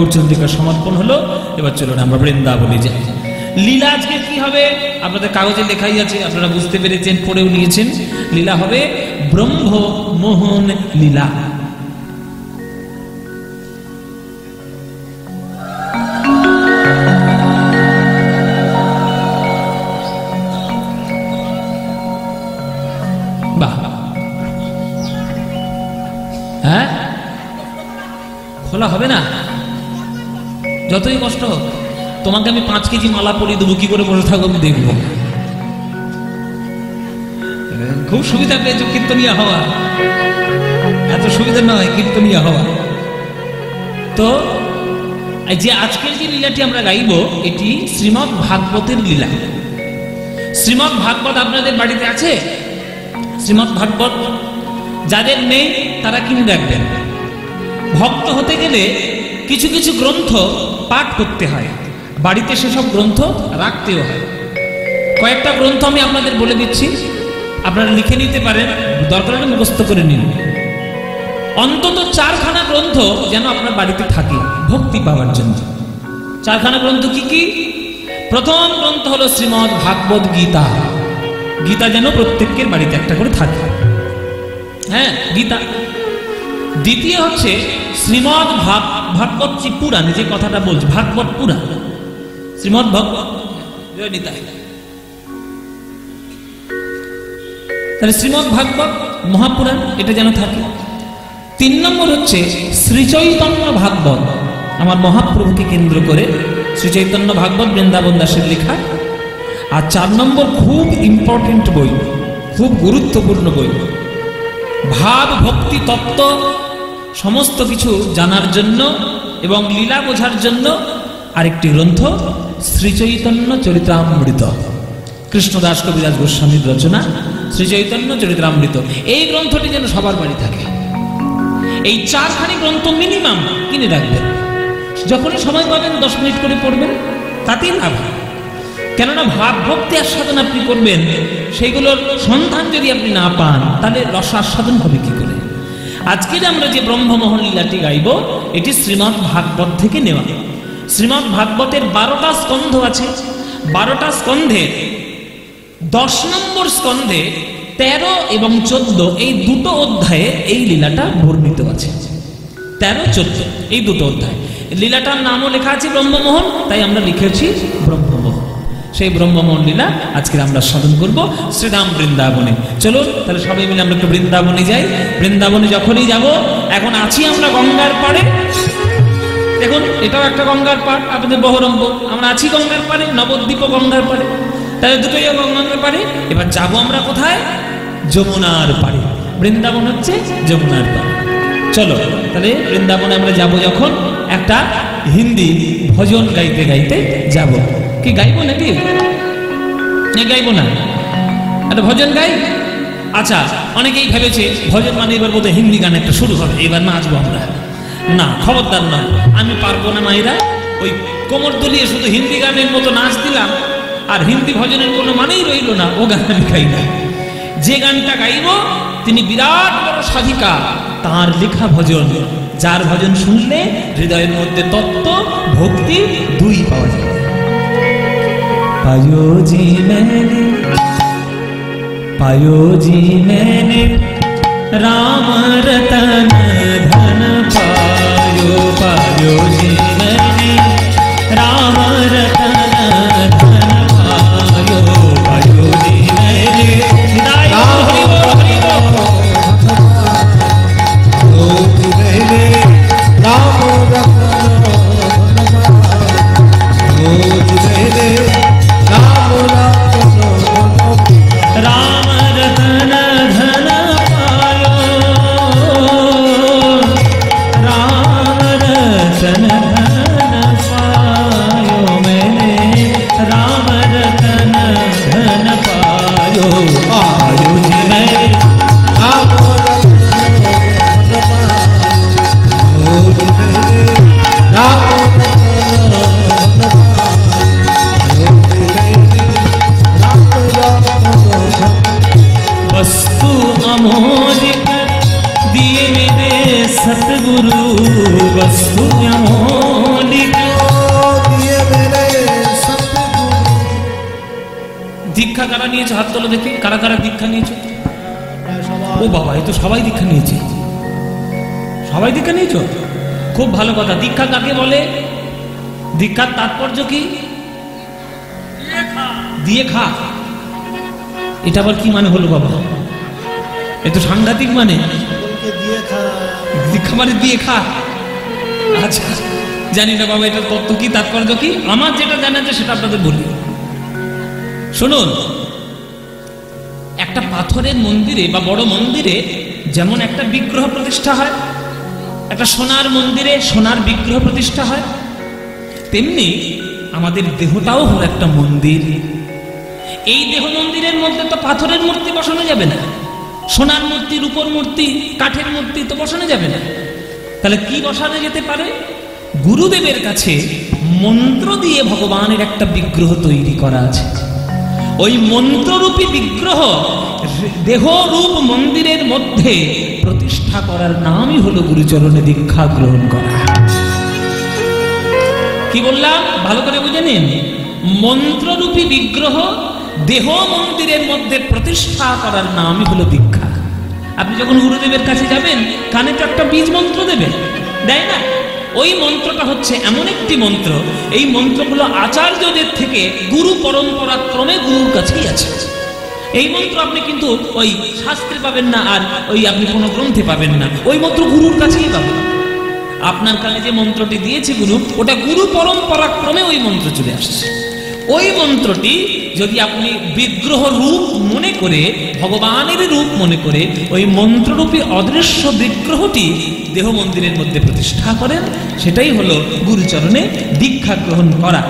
গৌরচন্দ্রিকা সমর্পণ হলো। এবার চলুন আমরা বৃন্দাবনে যাই। লীলা আজকে কি হবে আপনাদের কাগজে লেখাই আছে, আপনারা বুঝতে পেরেছেন, পড়েও নিয়েছেন। লীলা হবে ব্রহ্ম মোহন লীলা। বাহ, হ্যাঁ খোলা হবে না, যতই কষ্ট হোক। তোমাকে আমি 5 কেজি মালা পরিয়ে দেবো, কি করে বসে থাকবো আমি দেখবো। খুব সুবিধা পেয়েছো কীর্তনিয়া হওয়া, এত সুবিধা নয় কীর্তনিয়া হওয়া। তো যে আজকের যে লীলাটি আমরা গাইব এটি শ্রীমদ্ ভাগবতের লীলা। শ্রীমদ্ ভাগবত আপনাদের বাড়িতে আছে? শ্রীমদ্ ভাগবত যাদের নেই তারা কিনে রাখবেন। ভক্ত হতে গেলে কিছু কিছু গ্রন্থ পাঠ করতে হয়, বাড়িতে সেসব গ্রন্থ রাখতেও হয়। কয়েকটা গ্রন্থ আমি আপনাদের বলে দিচ্ছি, আপনারা লিখে নিতে পারেন, দরকার হলে মুখস্থ করে নিন। অন্তত 4খানা গ্রন্থ যেন আপনার বাড়িতে থাকে ভক্তি পাওয়ার জন্য। 4খানা গ্রন্থ কি কি? প্রথম গ্রন্থ হলো শ্রীমদ্ ভাগবত গীতা। গীতা যেন প্রত্যেকের বাড়িতে একটা করে থাকে, হ্যাঁ গীতা। দ্বিতীয় হচ্ছে শ্রীমদ্ ভাগবত পুরাণ, যে কথাটা বলছি ভাগবত পুরাণ, শ্রীমদ্ ভাগবত তাহলে শ্রীমদ্ ভাগবত মহাপুরাণ এটা যেন থাকে। 3 নম্বর হচ্ছে শ্রীচৈতন্য ভাগবত, আমার মহাপ্রভুকে কেন্দ্র করে শ্রীচৈতন্য ভাগবত বৃন্দাবন দাসের লেখা। আর 4 নম্বর খুব ইম্পর্টেন্ট বই, খুব গুরুত্বপূর্ণ বই, ভাব ভক্তি তত্ত্ব সমস্ত কিছু জানার জন্য এবং লীলা বোঝার জন্য আরেকটি গ্রন্থ শ্রীচৈতন্য চরিতামৃত, কৃষ্ণদাস কবিরাজ গোস্বামীর রচনা শ্রীচৈতন্য চরিতামৃত। এই গ্রন্থটি যেন সবার বাড়ি থাকে। এই 4খানি গ্রন্থ মিনিমাম কিনে রাখবেন, যখনই সময় পাবেন 10 মিনিট করে পড়বেন, তাতেই লাভ। কেননা ভাব ভক্তি আস্বাদন আপনি করবেন, সেইগুলোর সন্ধান যদি আপনি না পান তাহলে রস আস্বাদন হবে কি করে? আজকের আমরা যে ব্রহ্মমোহন লীলাটি গাইব এটি শ্রীমদ্ ভাগবত থেকে নেওয়া। শ্রীমদ্ ভাগবতের 12টা স্কন্ধ আছে। 12টা স্কন্ধে 10 নম্বর স্কন্ধে 13 এবং 14 এই 2টো অধ্যায়ে এই লীলাটা বর্ণিত আছে। 13, 14 এই 2টো অধ্যায়। লীলাটার নামও লেখা আছে ব্রহ্মমোহন, তাই আমরা লিখেছি ব্রহ্মমোহন। সেই ব্রহ্মমোহন লীলা আজকে আমরা সাধন করব শ্রীধাম বৃন্দাবনে। চলুন তাহলে সবাই মিলে আমরা একটু বৃন্দাবনে যাই। বৃন্দাবনে যখনই যাব, এখন আছি আমরা গঙ্গার পাড়ে। দেখুন এটাও একটা গঙ্গার পাড়, আপনাদের বহরমপুর। আমরা আছি গঙ্গার পাড়ে, নবদ্বীপ গঙ্গার পাড়ে, তাহলে দুটোই গঙ্গার পাড়ে। এবার যাবো আমরা কোথায়? যমুনার পাড়ে। বৃন্দাবন হচ্ছে যমুনার পাড়ে। চলো তাহলে বৃন্দাবনে আমরা যাব যখন, একটা হিন্দি ভজন গাইতে গাইতে যাব। কি গাইবো নাকি? গাইবো না, একটা ভজন গাই। আচ্ছা, অনেকেই ভেবেছে ভজন মানে এবার বোধহয় হিন্দি গান একটা শুরু হবে, এবার নাচবো আমরা। না, খবরদার নয়, আমি পারবো না মায়েরা। ওই কোমর দুলিয়ে শুধু হিন্দি গানের মতো নাচ দিলাম, আর হিন্দি ভজনের কোনো মানেই রইল না। ও গান আমি গাই না। যে গানটা গাইব তিনি বিরাট বড় সাধিকা, তার লেখা ভজন, যার ভজন শুনলে হৃদয়ের মধ্যে তত্ত্ব ভক্তি দুই পাওয়া যায়। পায়ো জি मैंने राम रतन धन पायो, पायो जी मैंने राम रतन धन पायो, पायो जी मैंने राम रतन धन पायो, राम रतन धन দীক্ষা কারা নিয়েছো? হাত তোলো দেখি, কারা কারা দীক্ষা নিয়েছো? ও বাবা, এই তো সবাই দীক্ষা নিয়েছে। সবাই দীক্ষা নিয়েছো, খুব ভালো কথা। দীক্ষা কাকে বলে? দীক্ষার তাৎপর্য কি? দিয়ে খা। এটা আবার কি মানে হলো বাবা? এ তো সাংঘাতিক মানে। দীক্ষা মানে দিয়ে খা। আচ্ছা, জানি না বাবা এটা তত্ত্ব কি, তাৎপর্য কি। আমার যেটা জানা আছে সেটা আপনাদের বলি, শুনুন। একটা পাথরের মন্দিরে বা বড় মন্দিরে যেমন একটা বিগ্রহ প্রতিষ্ঠা হয়, একটা সোনার মন্দিরে সোনার বিগ্রহ প্রতিষ্ঠা হয়, তেমনি আমাদের দেহটাও হলো একটা মন্দির। এই দেহ মন্দিরের মধ্যে তো পাথরের মূর্তি বসানো যাবে না, সোনার মূর্তি, রূপোর মূর্তি, কাঠের মূর্তি তো বসানো যাবে না। তাহলে কি বসানো যেতে পারে? গুরুদেবের কাছে মন্ত্র দিয়ে ভগবানের একটা বিগ্রহ তৈরি করা আছে। ওই মন্ত্ররূপী বিগ্রহ দেহ রূপ মন্দিরের মধ্যে প্রতিষ্ঠা করার নামই হলো গুরুচরণে দীক্ষা গ্রহণ করা। কি বললাম ভালো করে বুঝে নিন। মন্ত্ররূপী বিগ্রহ দেহ মন্দিরের মধ্যে প্রতিষ্ঠা করার নামই হলো দীক্ষা। আপনি যখন গুরুদেবের কাছে যাবেন, কানে তো একটা বীজ মন্ত্র দেবেন, দেয় না? ওই মন্ত্রটা হচ্ছে এমন একটি মন্ত্র, এই মন্ত্রগুলো আচার্যদের থেকে গুরু পরম্পরা ক্রমে গুরুর কাছেই আছে। এই মন্ত্র আপনি কিন্তু ওই শাস্ত্রে পাবেন না, আর ওই আপনি কোনো গ্রন্থে পাবেন না। ওই মন্ত্র গুরুর কাছেই পাবেন। আপনার কানে যে মন্ত্রটি দিয়েছে গুরু, ওটা গুরু পরম্পরা ক্রমে ওই মন্ত্র চলে আসছে। ওই মন্ত্রটি যদি আপনি বিগ্রহ রূপ মনে করে, ভগবানের রূপ মনে করে ওই মন্ত্ররূপী অদৃশ্য বিগ্রহটি দেহ মন্দিরের মধ্যে প্রতিষ্ঠা করেন, সেটাই হলো গুরুচরণে দীক্ষা গ্রহণ করা।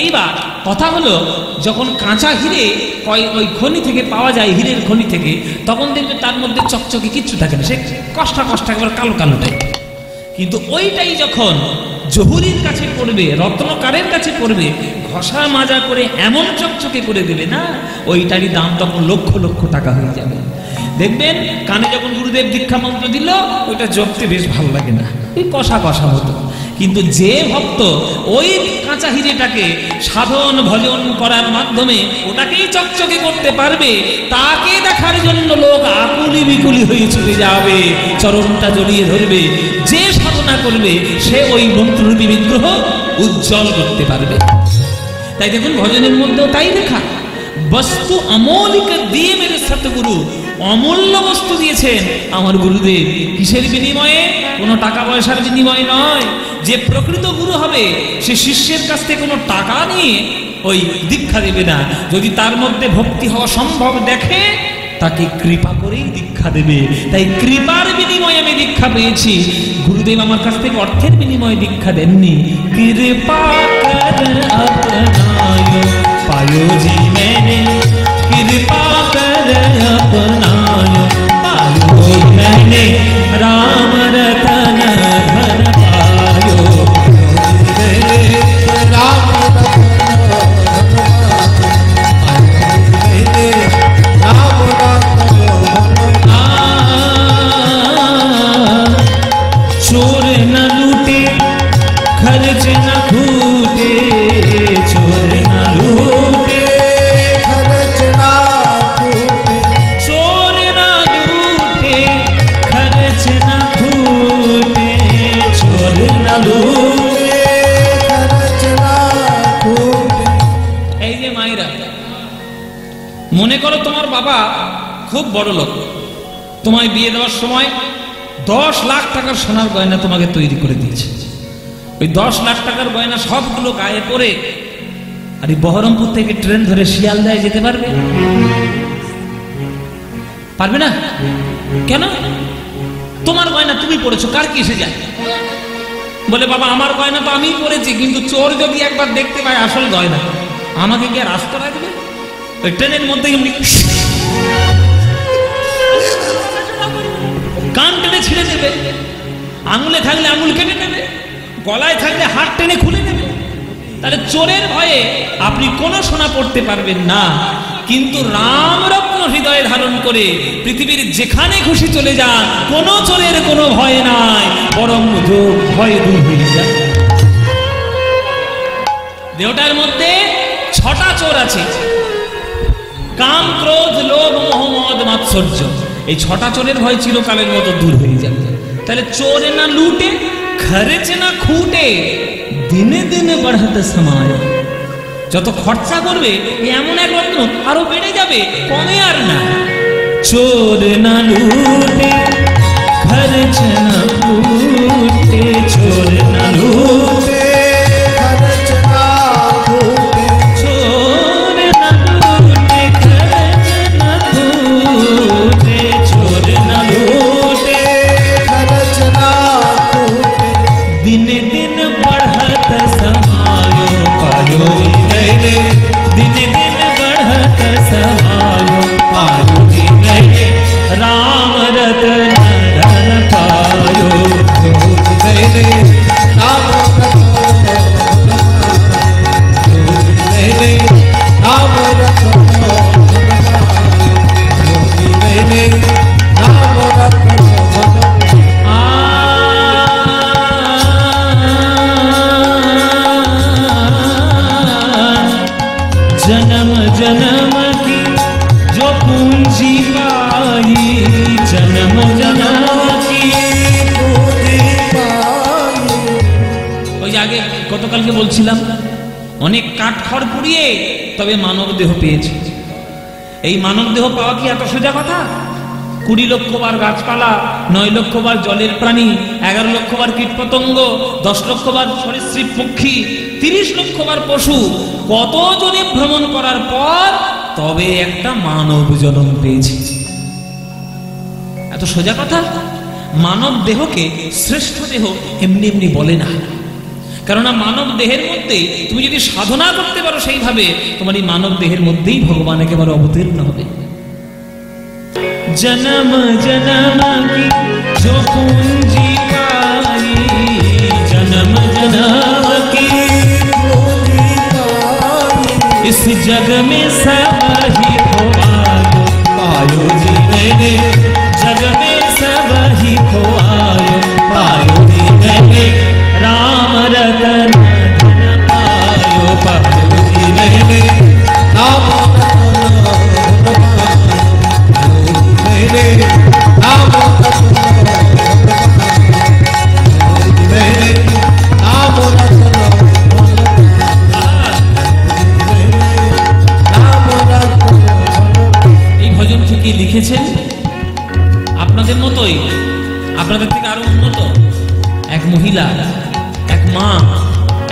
এইবার কথা হলো, যখন কাঁচা হিরে ওই খনি থেকে পাওয়া যায়, হীরের খনি থেকে, তখন দেখবে তার মধ্যে চকচকে কিচ্ছু থাকে না, সে কষ্টা একেবারে কালো কালো টাইপ। কিন্তু ওইটাই যখন জহুরির কাছে পড়বে, রত্নকারের কাছে পড়বে, ঘষা মাজা করে এমন চকচকে করে দেবে না, ওইটারই দাম তখন লক্ষ লক্ষ টাকা হয়ে যাবে। দেখবেন কানে যখন গুরুদেব দীক্ষা মন্ত্র দিল, ওইটা জপতে বেশ ভালো লাগে না, এই কষা কষা হতো। কিন্তু যে ভক্ত ওই কাঁচা হিরেটাকে সাধন ভজন করার মাধ্যমে ওটাকেই চকচকে করতে পারবে, তাকে দেখার জন্য লোক আকুলি বিকুলি হয়ে ছুটে যাবে, চরণটা জড়িয়ে ধরবে। যে সাধনা করবে সে ওই মন্ত্ররূপী বিগ্রহ উজ্জ্বল করতে পারবে। তাই দেখুন ভজনের মধ্যেও তাই লেখা, বস্তু অমৌলিক দিয়ে মেরে সতগুরু, অমূল্য বস্তু দিয়েছেন আমার গুরুদেব। কিসের বিনিময়ে? কোনো টাকা পয়সার বিনিময়ে নয়। যে প্রকৃত গুরু হবে সে শিষ্যের কাছ থেকে কোনো টাকা নিয়ে ওই দীক্ষা দেবে না। যদি তার মধ্যে ভক্তি হওয়া সম্ভব দেখে, তাকে কৃপা করেই দীক্ষা দেবে। তাই কৃপার বিনিময়ে আমি দীক্ষা পেয়েছি। গুরুদেব আমার কাছ থেকে অর্থের বিনিময়ে দীক্ষা দেননি। কৃপা কর अपनायो पायो जी मैंने, कृपा कर अपनायो पायो मैंने, राम रतन धन पायो, राम चोर न लूटे खर्च न खूटे, चोर न लूटे खर्च ना फूटे, चोर न लूटे खर्च न खूटे, चोर न लूटे खर्च ना फूटे। এই যে মায়েরা, মনে করো তোমার বাবা খুব বড় লোক, তোমায় বিয়ে দেওয়ার সময় 10 লাখ টাকার সোনার গয়না তোমাকে তৈরি করে দিয়েছে। ওই 10 লাখ টাকার গয়না সবগুলো গায়ে পরে আর এই বহরমপুর থেকে ট্রেন ধরে শিয়ালদায় যেতে পারবে? পারবে না। কেন? তোমার গয়না তুমি পড়েছো, কার কি এসে যায়? বলে বাবা আমার গয়না তো আমিই পড়েছি, কিন্তু চোর যদি একবার দেখতে পায় আসল গয়না, আমাকে কি আর রাস্তা রাখবে? ওই ট্রেনের মধ্যে কান টেনে ছিঁড়ে দেবে, আঙুলে থাকলে আঙুল কেটে নেবে, গলায় থাকলে হাত টেনে খুলে নেবে। তাহলে চোরের ভয়ে আপনি কোনো সোনা পড়তে পারবেন না। কিন্তু রামরত্ন হৃদয়ে ধারণ করে পৃথিবীর যেখানে খুশি চলে যান, কোনো চোরের কোনো ভয় নাই, বরং ভয় দূর হয়ে যায়। দেহটার মধ্যে 6টা চোর আছে, কাম, ক্রোধ, লোভ, মোহ, মদ, মাৎসর্য, এই 6টা চোরের ভয় চিরকালের মতো দূর হয়ে যাবে। তাহলে চোরে না লুটে, খরচে না খুঁটে, দিনে দিনে বাড়াতে সময়। যত খরচা করবে এমন এক রত্ন আরো বেড়ে যাবে, কমে আর না। চোর না লুটে, খরচ না খুঁটে, চোর না লুটে, খরচ না খুঁটে, চোর না লুটে, খরচ না খুঁটে, চোর না লুটে, খরচ না খুঁটে, দিনে দিন बढ़त समायो पायो गए, दिने दिन बढ़त समायो पायो गए, राम रतन धन पायो गए नाम गए नाम गए नाम जन्म जन्म की जो पूंजी पाई, जन्म जन्म की पूंजी पाई। ওই আগে গতকালকে বলছিলাম অনেক কাঠখড় পুড়িয়ে তবে মানব দেহ পেয়েছে। এই মানব দেহ পাওয়া কি এত সোজা কথা? 20 লক্ষ বার গাছপালা, 9 লক্ষ বার জলের প্রাণী, 11 লক্ষ বার কীটপতঙ্গ, 10 লক্ষ বার সরীসৃপ পক্ষী, 30 লক্ষ বার পশু, কত জনে ভ্রমণ করার পর তবে একটা মানব জন্ম পেয়েছে। এত সোজা কথা? মানব দেহকে শ্রেষ্ঠ দেহ এমনি এমনি বলে না, কেননা মানব দেহের মধ্যে তুমি যদি সাধনা করতে পারো সেইভাবে, তোমার এই মানব দেহের মধ্যেই ভগবান একেবারে অবতীর্ণ হবে। जन्म जन्म की जो पूंजी पाई, जन्म जन्म की पूंजी पाई। इस जग में सब ही खोआयो पायो जी मैंने, जग में सब ही खोआयो पायो जी मैंने, राम रतन धन पायो पायो जी मैंने, नाम मेरे नाम मेरे नाम এই ভজনটি কি লিখেছেন আপনাদের মতোই, আপনাদের থেকে আরো উন্নত এক মহিলা, এক মা,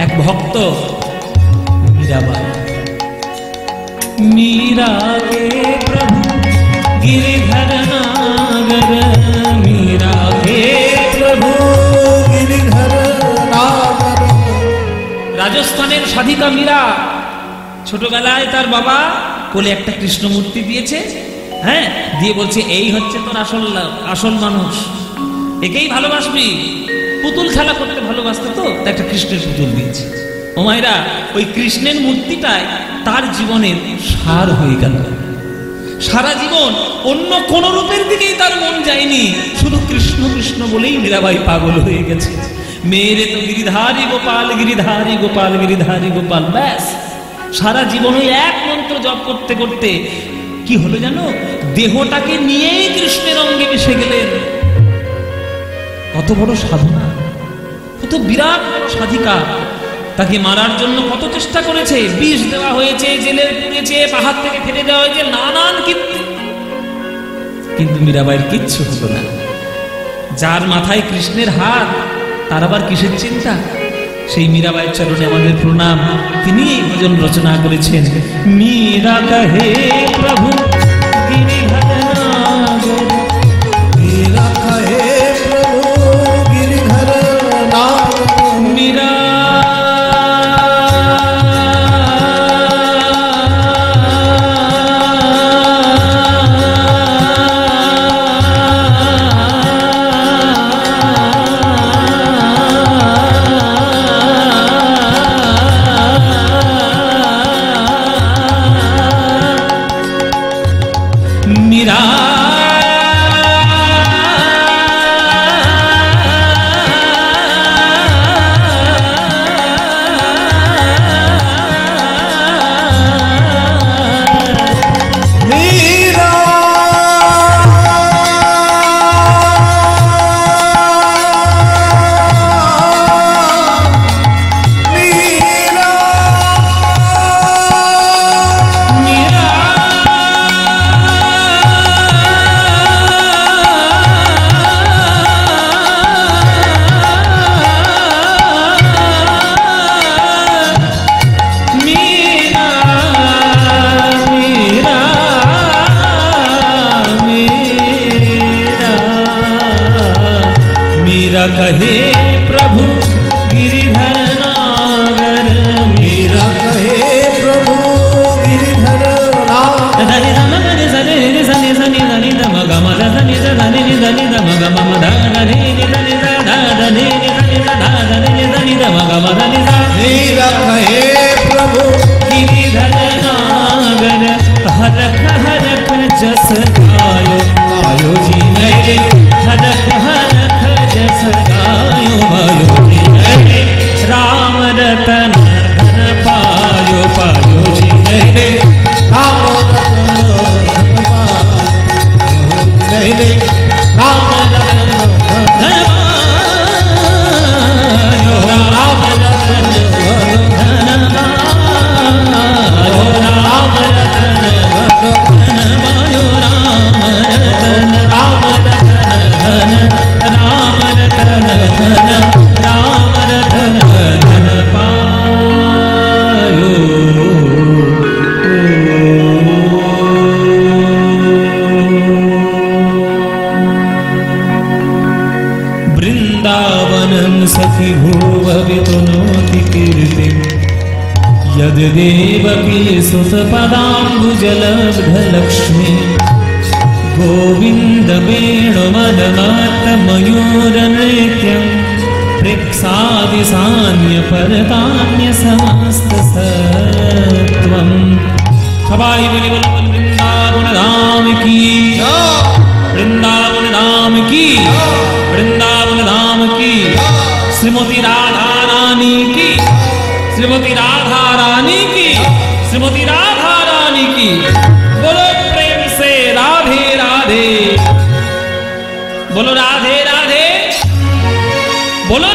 এক ভক্ত, मीराबाई। मीरा के प्रभु गिरिधर नागर, मीरा के प्रभु गिरिधर नागर। রাজস্থানের সাধিকা মীরা ছোটবেলায় তার বাবা কোলে একটা কৃষ্ণ মূর্তি দিয়েছে, হ্যাঁ, দিয়ে বলছে এই হচ্ছে তোর আসল মানুষ, একেই ভালোবাসবি। পুতুল খেলা করতে ভালোবাসতো তো, তাই একটা কৃষ্ণের পুতুল দিয়েছে। ও মায়েরা, ওই কৃষ্ণের মূর্তিটায় তার জীবনের সার হয়ে গেল। সারা জীবন অন্য কোন রূপের দিকেই তার মন যায়নি, শুধু কৃষ্ণ কৃষ্ণ বলেই মীরাবাই পাগল হয়ে গেছে। মেরে তো গিরিধারী গোপাল, গিরিধারী গোপাল, গিরিধারী গোপাল, ব্যাস সারা জীবন ওই এক মন্ত্র জপ করতে করতে কি হলো জানো, দেহটাকে নিয়েই কৃষ্ণের অঙ্গে মিশে গেলেন। কত বড় সাধনা, কত বিরাট বড় সাধিকা। তাকে মারার জন্য কত চেষ্টা করেছে, বিষ দেওয়া হয়েছে, জেলে পুড়েছে, পাহাড় থেকে ফেলে দেওয়া হয়েছে, নানান কিন্তু মীরাবাইয়ের কিচ্ছু হলো না। যার মাথায় কৃষ্ণের হাত, তার আবার কিসের চিন্তা? সেই মীরাবাইয়ের চরণে আমাদের প্রণাম। তিনি এই ভজন রচনা করেছেন। মীরা কহে প্রভু গিরিধর নাগর, मीरा कहे प्रभु गिरिधर नागर। মীরা मदनिसा रखे प्रभु गिरिधर नागर हरख हरख जस गायो आयो जी मेरे हरख हरख जस गायो आयो जी मेरे राम रतन धन पायो पायो जी मेरे राम रतन मेरे राम रतन धन पायो राम रतन धन पायो राम रतन धन पायो राम रतन राम रतन धन राम रतन धन राम रतन धन पायो वृंदावनं सखि भुववितनोति कीर्तिं यद्देवकी सुतपदाम्बुजलब्धलक्ष्मी गोविन्द वेणुमदमात्तमयूरनृत्यं पृक्सादिसान्यपरतान्यसमस्तसत्त्वम् सबाई बोली बोल वृंदावन धाम की वृंदावन धाम की वृंदावन धाम की श्रीमती राधा रानी की श्रीमती राधा रानी की श्रीमती राधा रानी की बोलो प्रेम से राधे राधे बोलो राधे राधे बोलो